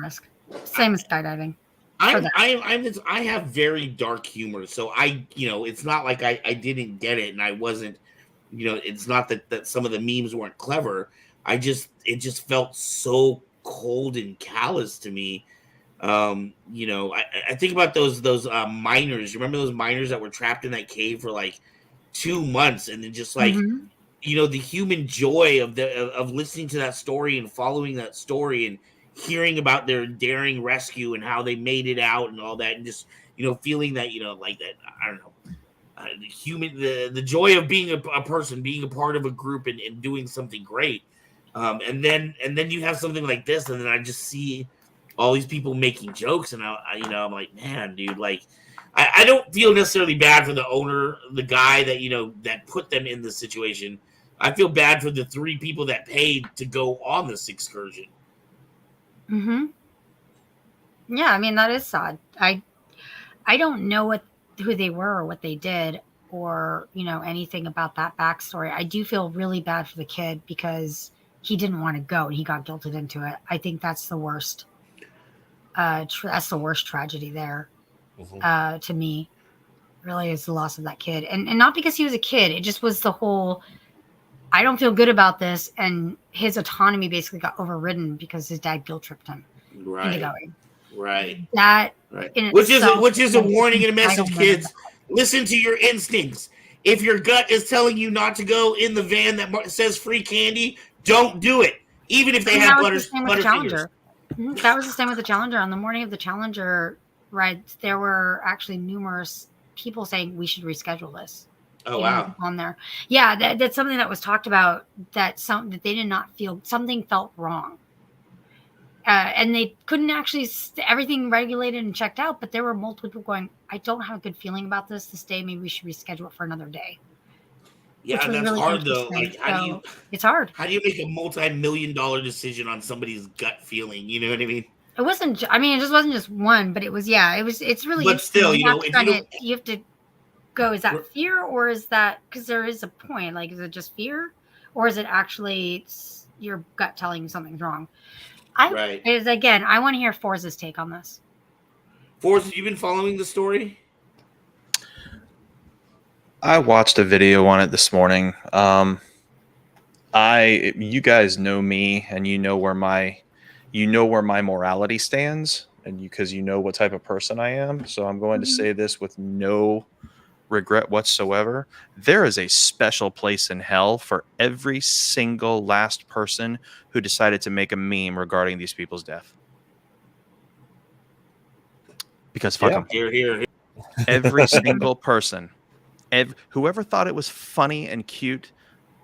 risk. Same as skydiving. I have very dark humor, so it's not like I didn't get it and I wasn't, it's not that some of the memes weren't clever. It just felt so cold and callous to me. I think about those miners. You remember those miners that were trapped in that cave for like 2 months, and then just like, the human joy of listening to that story and following that story and hearing about their daring rescue and how they made it out and all that, and just feeling that like that, I don't know, the joy of being a person, being a part of a group and doing something great, and then you have something like this, and then I just see all these people making jokes, and I'm like, man, dude, like I don't feel necessarily bad for the owner, the guy that that put them in this situation. I feel bad for the 3 people that paid to go on this excursion. Yeah, I mean that is sad. I don't know who they were or what they did or anything about that backstory. I do feel really bad for the kid because he didn't want to go and he got guilted into it. I think that's the worst. That's the worst tragedy there. To me, really is the loss of that kid, and not because he was a kid. It just was the whole. I don't feel good about this, and his autonomy basically got overridden because his dad guilt tripped him into Right. going. Right. That Right. in Which is itself a was warning and a message, entitlement of kids. that. Listen to your instincts. If your gut is telling you not to go in the van that says free candy, don't do it. Even if they And have that was the same with the Butterfingers. Challenger. That was the same with the Challenger. On the morning of the Challenger rides, there were actually numerous people saying we should reschedule this. Oh Even wow. on there, yeah, that's something that was talked about. That they did not feel something felt wrong, and they couldn't actually everything regulated and checked out. But there were multiple people going, "I don't have a good feeling about this day. Maybe we should reschedule it for another day." Yeah, Which and was that's really hard though. interesting. Like So it's hard. how do you make a multi-million-dollar decision on somebody's gut feeling? You know what I mean? It wasn't. I mean, it just wasn't just one, but it was. Yeah, it was. It's really But interesting. still, You have to if you kind don't of. You have to go. Is that fear, or is that because there is a point? Like, is it just fear, or is it actually your gut telling you something's wrong? Right. I want to hear Forza's take on this. Forza, you've been following the story? I watched a video on it this morning. You guys know me, and you know where my morality stands, and because you know what type of person I am. So I'm going to say this with no regret whatsoever. There is a special place in hell for every single last person who decided to make a meme regarding these people's death. Because fuck them. Here. Every single person. Whoever thought it was funny and cute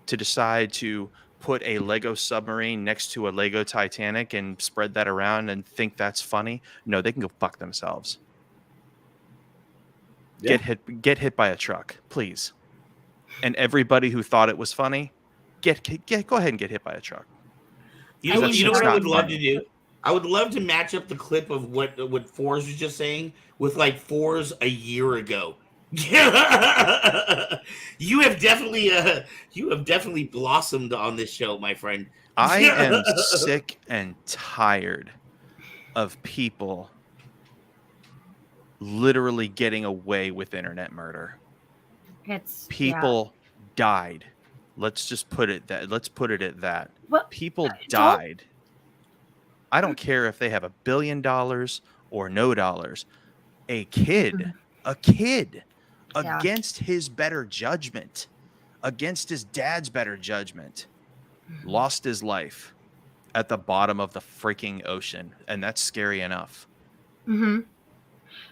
to decide to put a Lego submarine next to a Lego Titanic and spread that around and think that's funny, no, they can go fuck themselves. Yeah. Get hit by a truck, please. And everybody who thought it was funny, go ahead and get hit by a truck. You know what I would love to do? I would love to match up the clip of what Forz was just saying with like Forz a year ago. You have definitely blossomed on this show, my friend. I am sick and tired of people literally getting away with internet murder. People died. Let's just put it at that. Well, people died. I don't care if they have $1 billion or no dollars. A kid against his better judgment, against his dad's better judgment, lost his life at the bottom of the freaking ocean. And that's scary enough. Mm-hmm.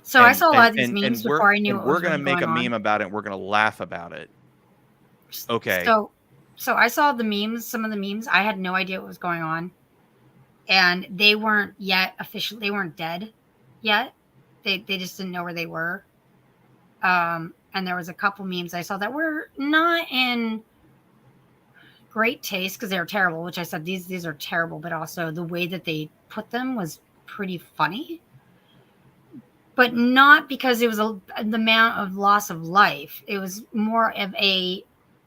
So I saw a lot of these memes before I knew what was we're going to make a meme about it. And we're going to laugh about it. Okay. So I saw the memes, some of the memes. I had no idea what was going on. And they weren't yet officially, they weren't dead yet. They just didn't know where they were. And there was a couple memes I saw that were not in great taste because they were terrible, which I said, these are terrible, but also the way that they put them was pretty funny. But not because it was the amount of loss of life. It was more of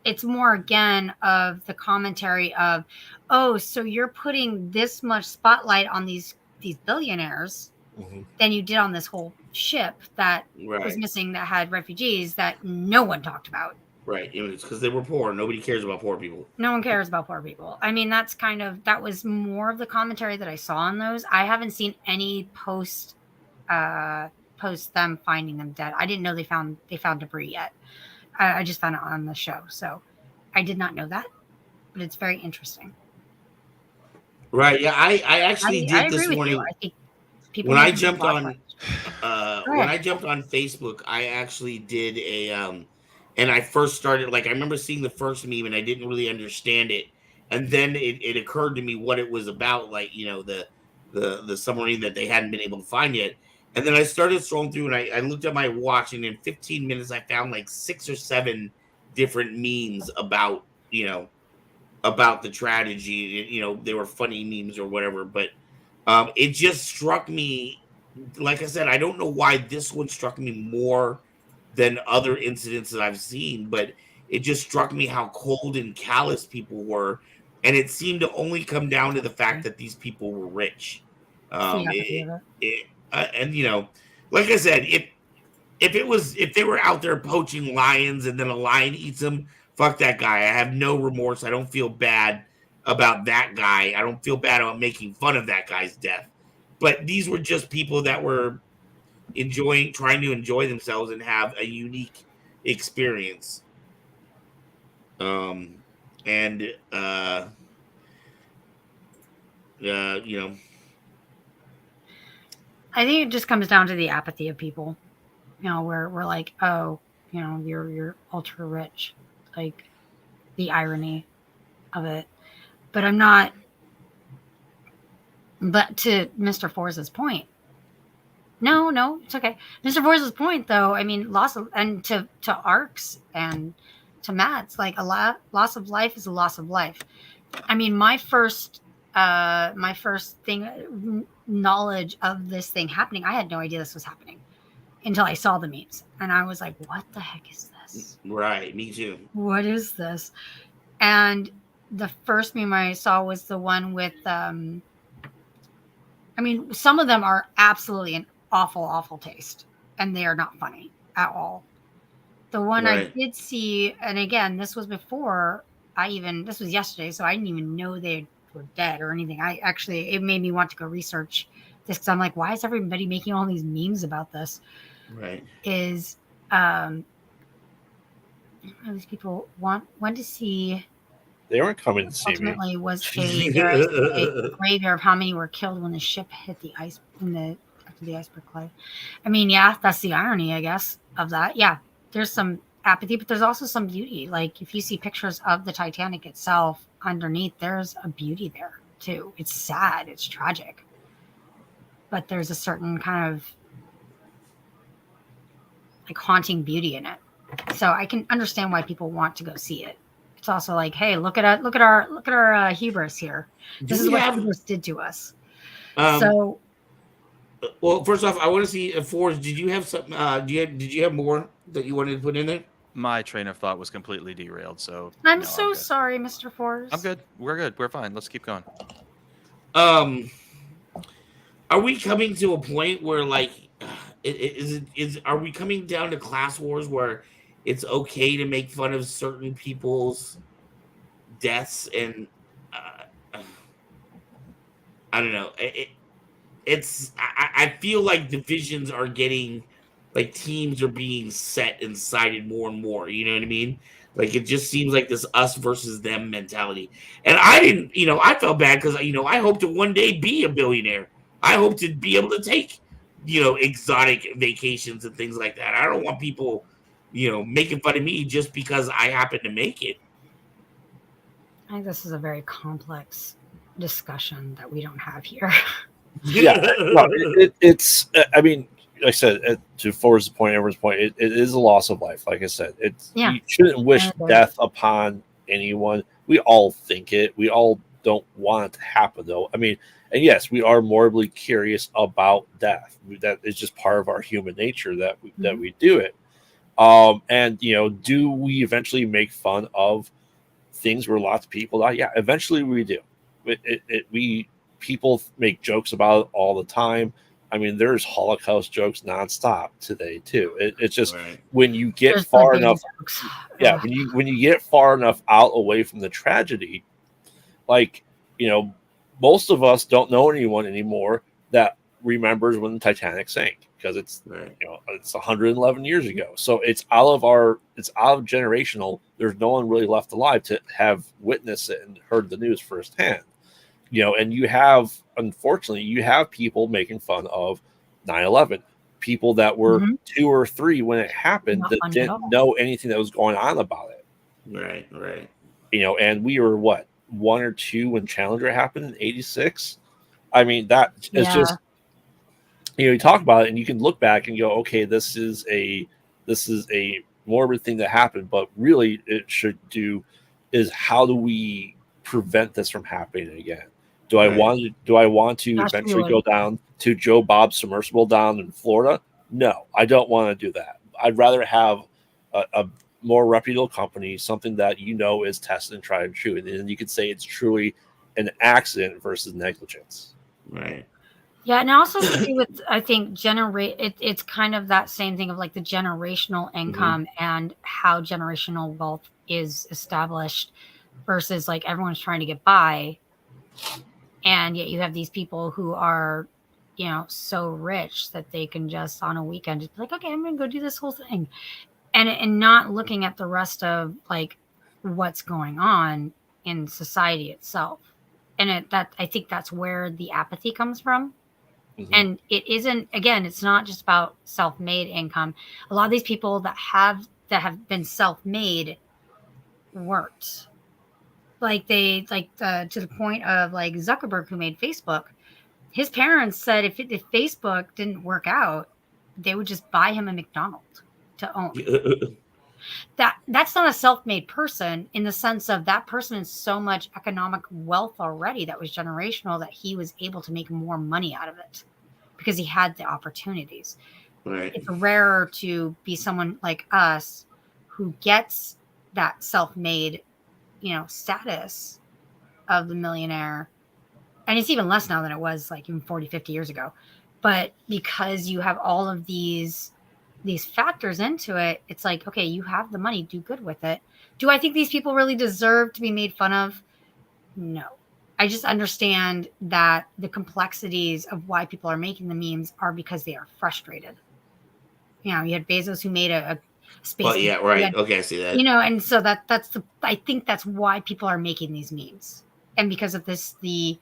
it's more again of the commentary of, oh, so you're putting this much spotlight on these billionaires than you did on this whole ship that was missing, that had refugees that no one talked about. Right. It's because they were poor. Nobody cares about poor people. No one cares about poor people. I mean, that was more of the commentary that I saw on those. I haven't seen any post them finding them dead. I didn't know they found debris yet. I just found it on the show, so I did not know that, but it's very interesting. Right? Yeah, I actually did this morning. I think when I jumped on Facebook, I actually did and I first started, like, I remember seeing the first meme and I didn't really understand it, and then it occurred to me what it was about, like, the submarine that they hadn't been able to find yet. And then I started scrolling through and I looked at my watch, and in 15 minutes I found like 6 or 7 different memes about the tragedy. They were funny memes or whatever, but it just struck me like I said, I don't know why this one struck me more than other incidents that I've seen, but it just struck me how cold and callous people were, and it seemed to only come down to the fact that these people were rich. It's the Um, apathy of it. and like I said, if they were out there poaching lions and then a lion eats them, fuck that guy. I have no remorse. I don't feel bad about that guy. I don't feel bad about making fun of that guy's death. But these were just people that were trying to enjoy themselves and have a unique experience. Um, and you know, I think it just comes down to the apathy of people. Where we're like, oh, you're ultra rich, like the irony of it. But I'm not. But to Mr. Force's point, no, it's okay. Mr. Force's point, though, I mean, loss of and to Arcs and to Matt's, like loss of life is a loss of life. I mean, my first thing knowledge of this thing happening, I had no idea this was happening until I saw the memes, and I was like, "What the heck is this? right? Me too. What is this?" And the first meme I saw was the one with, I mean, some of them are absolutely an awful, awful taste, and they are not funny at all. The one I Right. did see, and again, this was before this was yesterday, so I didn't even know they were dead or anything. It made me want to go research this because I'm like, why is everybody making all these memes about this? Right. Is these people want to see? They weren't coming to see me. Ultimately, was a graveyard of how many were killed when the ship hit the ice after the iceberg collided. I mean, yeah, that's the irony, I guess, of that. Yeah, there's some apathy, but there's also some beauty. Like if you see pictures of the Titanic itself underneath, there's a beauty there too. It's sad, it's tragic, but there's a certain kind of like haunting beauty in it. So I can understand why people want to go see it. It's also like, hey, look at our hubris here. Do This is we what have hubris did to us. um So well, first off, I want to see Forrest, did you have something did you have more that you wanted to put in there? My train of thought was completely derailed, so I'm no, I'm so good. sorry, Mr. Forrest. I'm good. We're good. We're fine. Let's keep going. Um are we coming to a point where like are we coming down to class wars where it's okay to make fun of certain people's deaths and uh, I don't know. I feel like divisions are getting like teams are being set and sided more and more. You know what I mean? Like it just seems like this us versus them mentality. And I didn't, I felt bad because I hope to one day be a billionaire. I hope to be able to take, exotic vacations and things like that. I don't want people, making fun of me just because I happen to make it. I think this is a very complex discussion that we don't have here. Yeah, no, it's. I mean, like I said, to Forrest's point, everyone's point, it is a loss of life. Like I said, Yeah. you shouldn't wish death upon anyone. We all think it. We all don't want it to happen, though. I mean, and yes, we are morbidly curious about death. That is just part of our human nature that we do it. And do we eventually make fun of things where lots of people die? Yeah, eventually we do. We people make jokes about it all the time. I mean, there's Holocaust jokes nonstop today too. It's just Right. when you get There's far the enough, jokes. yeah, Ugh. when you get far enough out away from the tragedy, like most of us don't know anyone anymore that remembers when the Titanic sank because it's Right. it's 111 years ago. So it's out of generational. There's no one really left alive to have witnessed it and heard the news firsthand. And unfortunately you have people making fun of 9/11, people that were 2 or 3 when it happened Not that funny at didn't all. know anything that was going on about it. Right. Right. And we were what, 1 or 2 when Challenger happened in '86. I mean, that is Yeah. just, you talk about it and you can look back and go, okay, this is a morbid thing that happened, but really it should do is how do we prevent this from happening again? Do I Right. want to Gosh, we eventually would. go down to Joe Bob's submersible down in Florida? No, I don't want to do that. I'd rather have a more reputable company, something that is tested and tried and true, and then you could say it's truly an accident versus negligence. Right. Yeah, and it also has to do with, I think, it's kind of that same thing of like the generational income and how generational wealth is established versus like everyone's trying to get by, and yet you have these people who are, so rich that they can just on a weekend just be like, okay, I'm gonna go do this whole thing, and not looking at the rest of like what's going on in society itself, and that I think that's where the apathy comes from. Mhm. And it isn't, again, it's not just about self-made income. A lot of these people that have been self-made worked, like they like to the point of like Zuckerberg, who made Facebook. His parents said if Facebook didn't work out, they would just buy him a McDonald's to own. That's not a self-made person in the sense of that person is so much economic wealth already that was generational that he was able to make more money out of it because he had the opportunities. Right. It's rarer to be someone like us who gets that self-made, status of the millionaire. And it's even less now than it was like even 40, 50 years ago. But because you have all of these factors into it, it's like, okay, you have the money, do good with it. Do I think these people really deserve to be made fun of? No. I just understand that the complexities of why people are making the memes are because they are frustrated. You had Bezos who made a space. Well, yeah, right. Okay, I see that. And so I think that's why people are making these memes. And because of this, these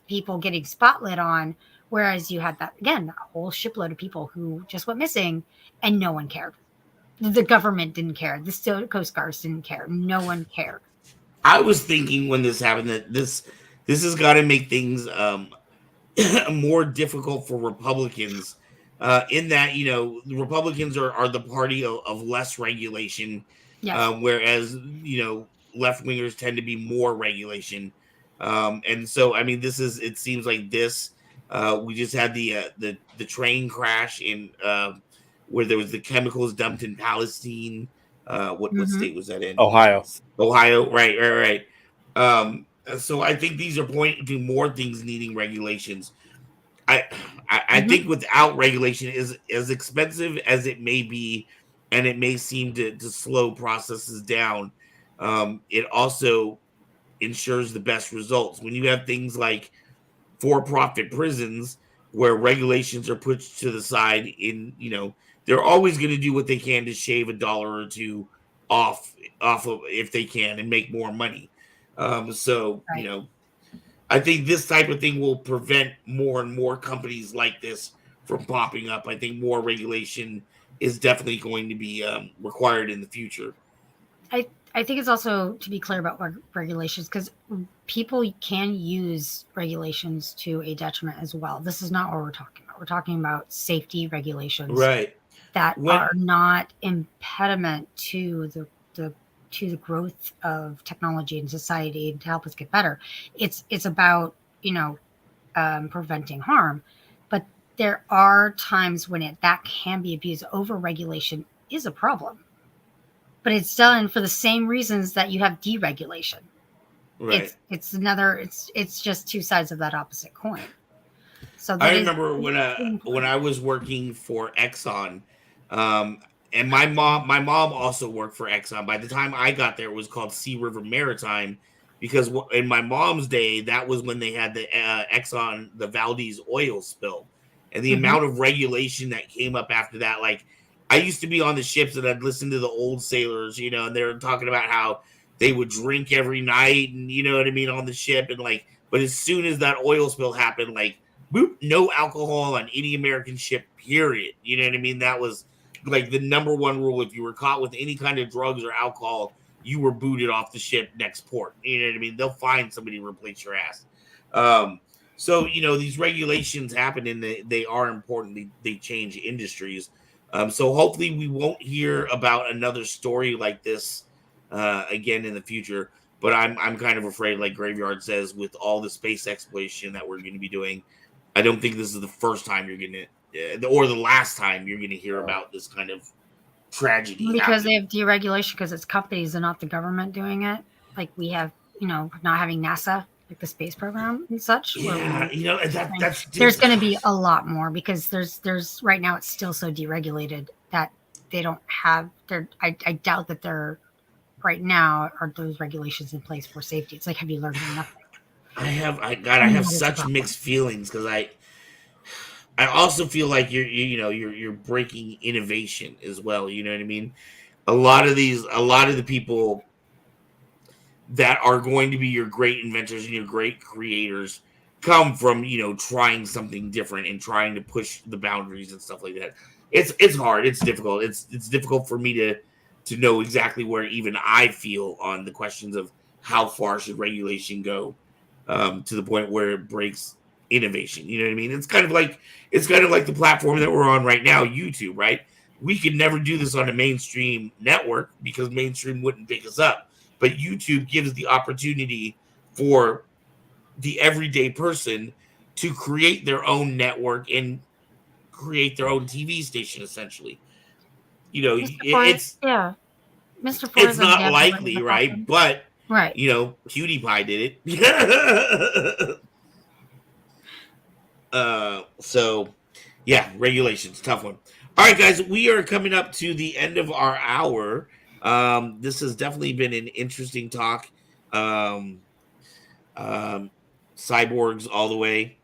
people getting spotlit on, whereas you had that, again, a whole shipload of people who just went missing and no one cared. The government didn't care. The Coast Guards didn't care. No one cared. I was thinking when this happened that this has got to make things more difficult for Republicans. In that the Republicans are the party of less regulation, Yes. whereas left wingers tend to be more regulation. And so I mean it seems like this. We just had the train crash in where there was the chemicals dumped in Palestine. What Mm-hmm. state was that in? Ohio. Ohio, right. So I think these are pointing to more things needing regulations. I I Mm-hmm. think without regulation is as expensive as it may be, and it may seem to slow processes down. It also ensures the best results when you have things like for-profit prisons where regulations are put to the side. They're always going to do what they can to shave a dollar or two off of if they can and make more money. So Right. I think this type of thing will prevent more and more companies like this from popping up. I think more regulation is definitely going to be required in the future. I think it's also to be clear about regulations, because people can use regulations to a detriment as well. This is not what we're talking about. We're talking about safety regulations Right. that When are not impediment to the growth of technology and society to help us get better. It's about preventing harm, but there are times when that can be abused. Over regulation is a problem, but it's done for the same reasons that you have deregulation. right. It's just two sides of that opposite coin. So I that is remember when important. I was working for Exxon, um, and my mom also worked for Exxon. By the time I got there, it was called Sea River Maritime, because in my mom's day, that was when they had the Exxon the Valdez oil spill, and the Mhm. amount of regulation that came up after that. Like I used to be on the ships and I'd listen to the old sailors, and they were talking about how they would drink every night, and you know what I mean on the ship, and like, but as soon as that oil spill happened, like boop, no alcohol on any American ship, period. You know what I mean? That was like the number one rule. If you were caught with any kind of drugs or alcohol, you were booted off the ship next port. You know what I mean? They'll find somebody to replace your ass. So these regulations happen and they are important. They change industries. So hopefully we won't hear about another story like this again in the future. But I'm kind of afraid, like Graveyard says, with all the space exploration that we're going to be doing, I don't think this is the first time you're going to, or the last time you're going to hear about this kind of tragedy Because they happening. have deregulation because it's companies and not the government doing it. Like we have, not having NASA, like the space program and such. Yeah, There's going to be a lot more because there's right now it's still so deregulated that they don't have. I doubt that they're right now are those regulations in place for safety. It's like, have you learned nothing? I have such mixed feelings because I also feel like you're breaking innovation as well. You know what I mean? A lot of the people that are going to be your great inventors and your great creators come from trying something different and trying to push the boundaries and stuff like that. It's hard. It's difficult. It's difficult for me to know exactly where even I feel on the questions of how far should regulation go, to the point where it breaks innovation. You know what I mean? It's kind of like the platform that we're on right now, YouTube, right? We could never do this on a mainstream network because mainstream wouldn't pick us up. But YouTube gives the opportunity for the everyday person to create their own network and create their own TV station, essentially. Yeah, Mr. Ford It's is on not Gabby with likely, the right? platform. But Right. PewDiePie did it. So yeah, regulations, tough one. All right, guys, we are coming up to the end of our hour. This has definitely been an interesting talk. Um, Cyborgs all the way.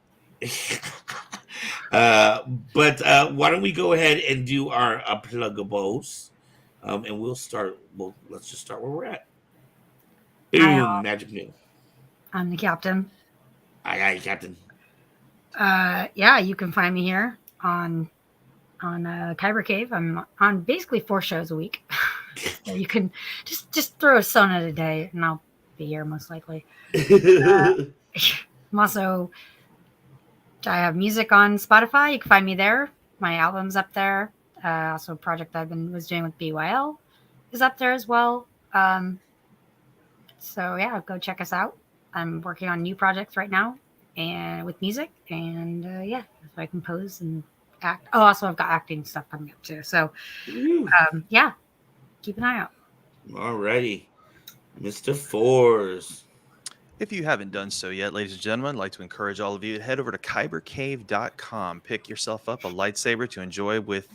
But why don't we go ahead and do our pluggables? And we'll start. Well, let's just start where we're at. Hi, Boom, all. magic new. I'm the captain. Aye, Captain. Yeah, you can find me here on Kyber Cave. I'm on basically 4 shows a week, so you can just throw a son at a day, and I'll be here most likely. I'm also I have music on Spotify. You can find me there. My album's up there. Also, a project was doing with BYL is up there as well. So yeah, go check us out. I'm working on new projects right now, and with music, and yeah, so I compose and act. Oh, also I've got acting stuff coming up too. So yeah, keep an eye out. Alrighty, Mr. Fours. If you haven't done so yet, ladies and gentlemen, I'd like to encourage all of you to head over to kybercave.com. Pick yourself up a lightsaber to enjoy with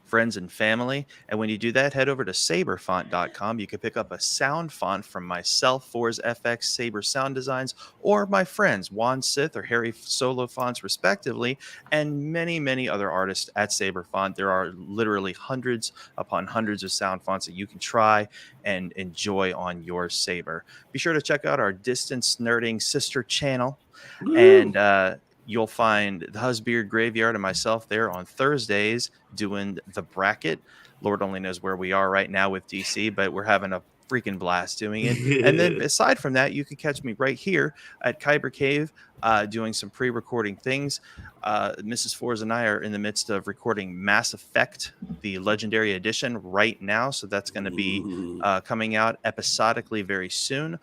friends and family. And when you do that, head over to saberfont.com. You can pick up a sound font from myself, For's FX Saber Sound Designs, or my friends, Juan Sith or Harry Solo Fonts, respectively, and many, many other artists at Saber Font. There are literally hundreds upon hundreds of sound fonts that you can try and enjoy on your Saber. Be sure to check out our Distance Nerding sister channel, and you'll find the Husbeard Graveyard and myself there on Thursdays doing the bracket. Lord only knows where we are right now with DC, but we're having a freaking blast doing it. And then aside from that, you can catch me right here at Kyber Cave doing some pre-recording things. Mrs. Fours and I are in the midst of recording Mass Effect, the Legendary Edition, right now. So that's going to be coming out episodically very soon.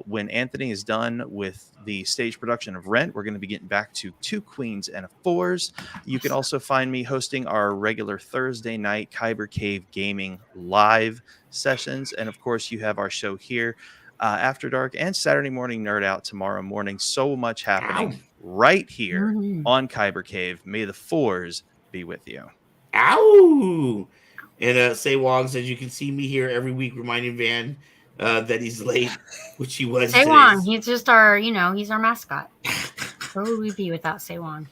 When Anthony is done with the stage production of Rent, we're going to be getting back to 2 Queens and a Fours. You can also find me hosting our regular Thursday night Kyber Cave Gaming live sessions. And of course, you have our show here After Dark and Saturday Morning Nerd Out tomorrow morning. So much happening right here on Kyber Cave. May the Fours be with you. Ow! And Say Wong says you can see me here every week reminding Van that he's late, which he was. Say Wong, he's just our, he's our mascot. Where would we be without Say Wong?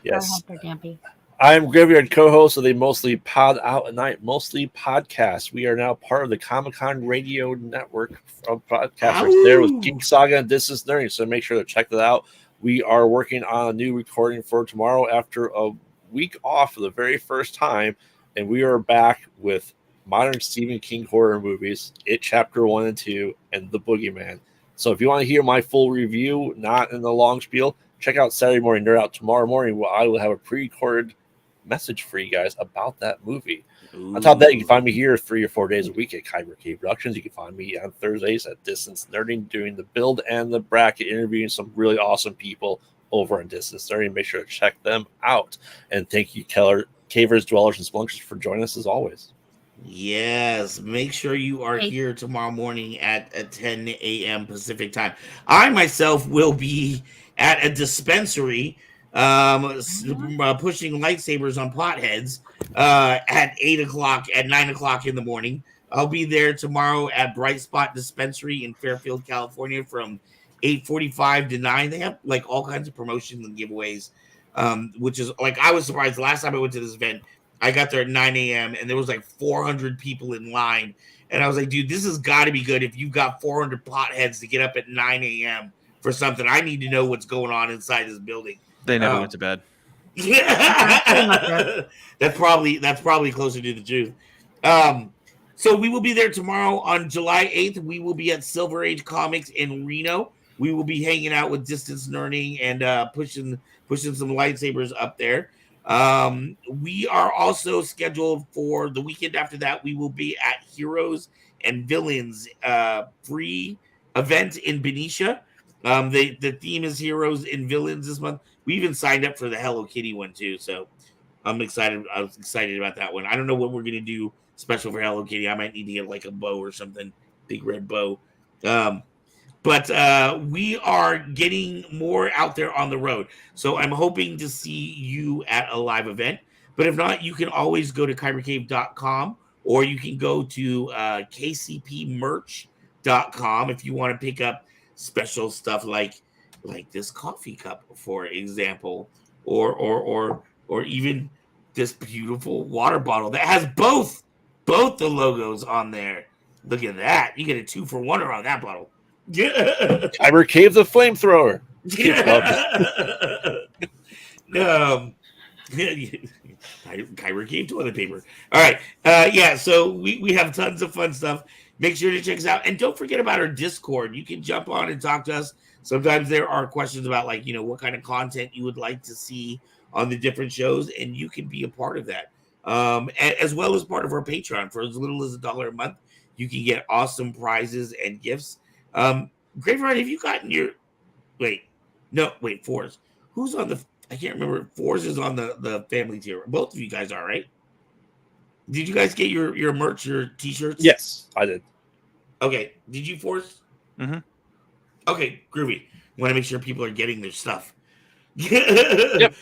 Yes. Go ahead there, Dampy. I'm Graveyard co-host of the Mostly Pod Out at Night Mostly podcast. We are now part of the Comic-Con Radio Network of podcasters. There with Geek Saga and Distance Nerding, so make sure to check that out. We are working on a new recording for tomorrow after a week off for the very first time, and we are back with modern Stephen King horror movies, It Chapter 1 and 2, and The Boogeyman. So if you want to hear my full review, not in the long spiel, check out Saturday Morning Nerd Out tomorrow morning, where I will have a pre-recorded message for you guys about that movie. On top of that, you can Ooh. find me here 3 or 4 days a week at Kyber Cave Productions. You can find me on Thursdays at Distance Nerding doing the build and the bracket, interviewing some really awesome people over on Distance Nerding. Make sure to check them out. And thank you, Cavers, Dwellers, and Splunkers for joining us as always. Yes, make sure you are here tomorrow morning at 10 a.m. Pacific time. I myself will be at a dispensary pushing lightsabers on potheads at 8 o'clock, at 9 o'clock in the morning. I'll be there tomorrow at Bright Spot Dispensary in Fairfield, California from 8:45 to 9. They have like all kinds of promotions and giveaways, which is like, I was surprised last time I went to this event. I got there at 9 a.m. and there was like 400 people in line. And I was like, dude, this has got to be good if you've got 400 potheads to get up at 9 a.m. for something. I need to know what's going on inside this building. They never went to bed. Yeah, that's probably closer to the truth. So we will be there tomorrow on July 8th. We will be at Silver Age Comics in Reno. We will be hanging out with Distance Learning and pushing some lightsabers up there. We are also scheduled for the weekend after that. We will be at Heroes and Villains free event in Benicia. The theme is Heroes and Villains this month. We even signed up for the Hello Kitty one too, so I'm excited. I was excited about that one. I don't know what we're gonna do special for Hello Kitty. I might need to get like a bow or something, big red bow. But we are getting more out there on the road. So I'm hoping to see you at a live event. But if not, you can always go to kybercave.com or you can go to kcpmerch.com if you want to pick up special stuff like this coffee cup, for example, or even this beautiful water bottle that has both the logos on there. Look at that. You get a 2-for-1 around that bottle. Yeah. Kyber Cave the flamethrower. Kyber Cave toilet paper. All right. Yeah, so we have tons of fun stuff. Make sure to check us out. And don't forget about our Discord. You can jump on and talk to us. Sometimes there are questions about like, what kind of content you would like to see on the different shows, and you can be a part of that. As well as part of our Patreon. For as little as $1 a month, you can get awesome prizes and gifts. Graveyard, have you gotten your Fours? Who's on the I can't remember. Fours is on the family tier. Both of you guys are, right? Did you guys get your merch, your t-shirts? Yes, I did. Okay. Did you, Fours? Mm-hmm. Okay, groovy. Want to make sure people are getting their stuff. Yep.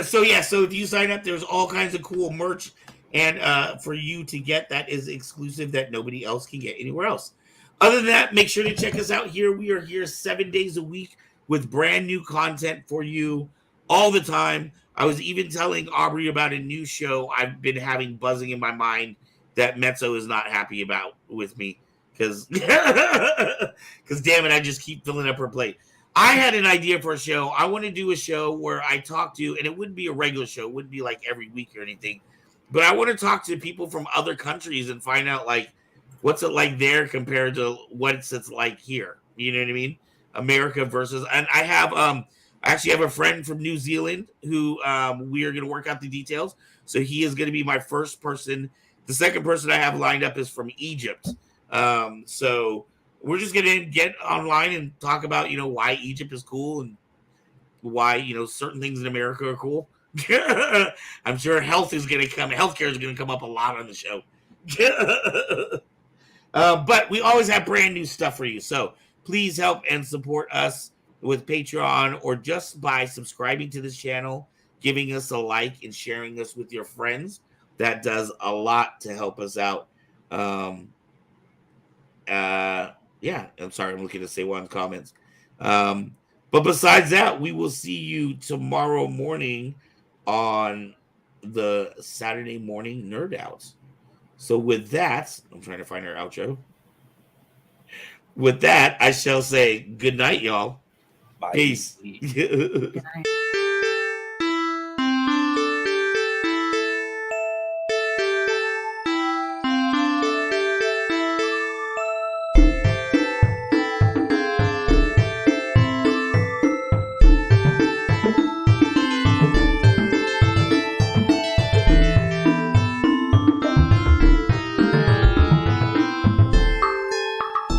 So if you sign up, there's all kinds of cool merch and for you to get that is exclusive that nobody else can get anywhere else. Other than that, make sure to check us out here. We are here 7 days a week with brand new content for you all the time. I was even telling Aubrey about a new show I've been having buzzing in my mind that Mezzo is not happy about with me because damn it, I just keep filling up her plate. I had an idea for a show. I want to do a show where I talk to, and it wouldn't be a regular show. It wouldn't be like every week or anything, but I want to talk to people from other countries and find out like, what's it like there compared to what it's like here? You know what I mean? America versus, and I actually have a friend from New Zealand who we are going to work out the details. So he is going to be my first person. The second person I have lined up is from Egypt. So we're just going to get online and talk about, why Egypt is cool and why, certain things in America are cool. I'm sure healthcare is going to come up a lot on the show. But we always have brand new stuff for you. So please help and support us with Patreon or just by subscribing to this channel, giving us a like and sharing us with your friends. That does a lot to help us out. Yeah, I'm sorry. I'm looking to say one comments. But besides that, we will see you tomorrow morning on the Saturday morning Nerd Out. So with that, I'm trying to find our outro. With that, I shall say good night, y'all. Bye. Peace. Good night.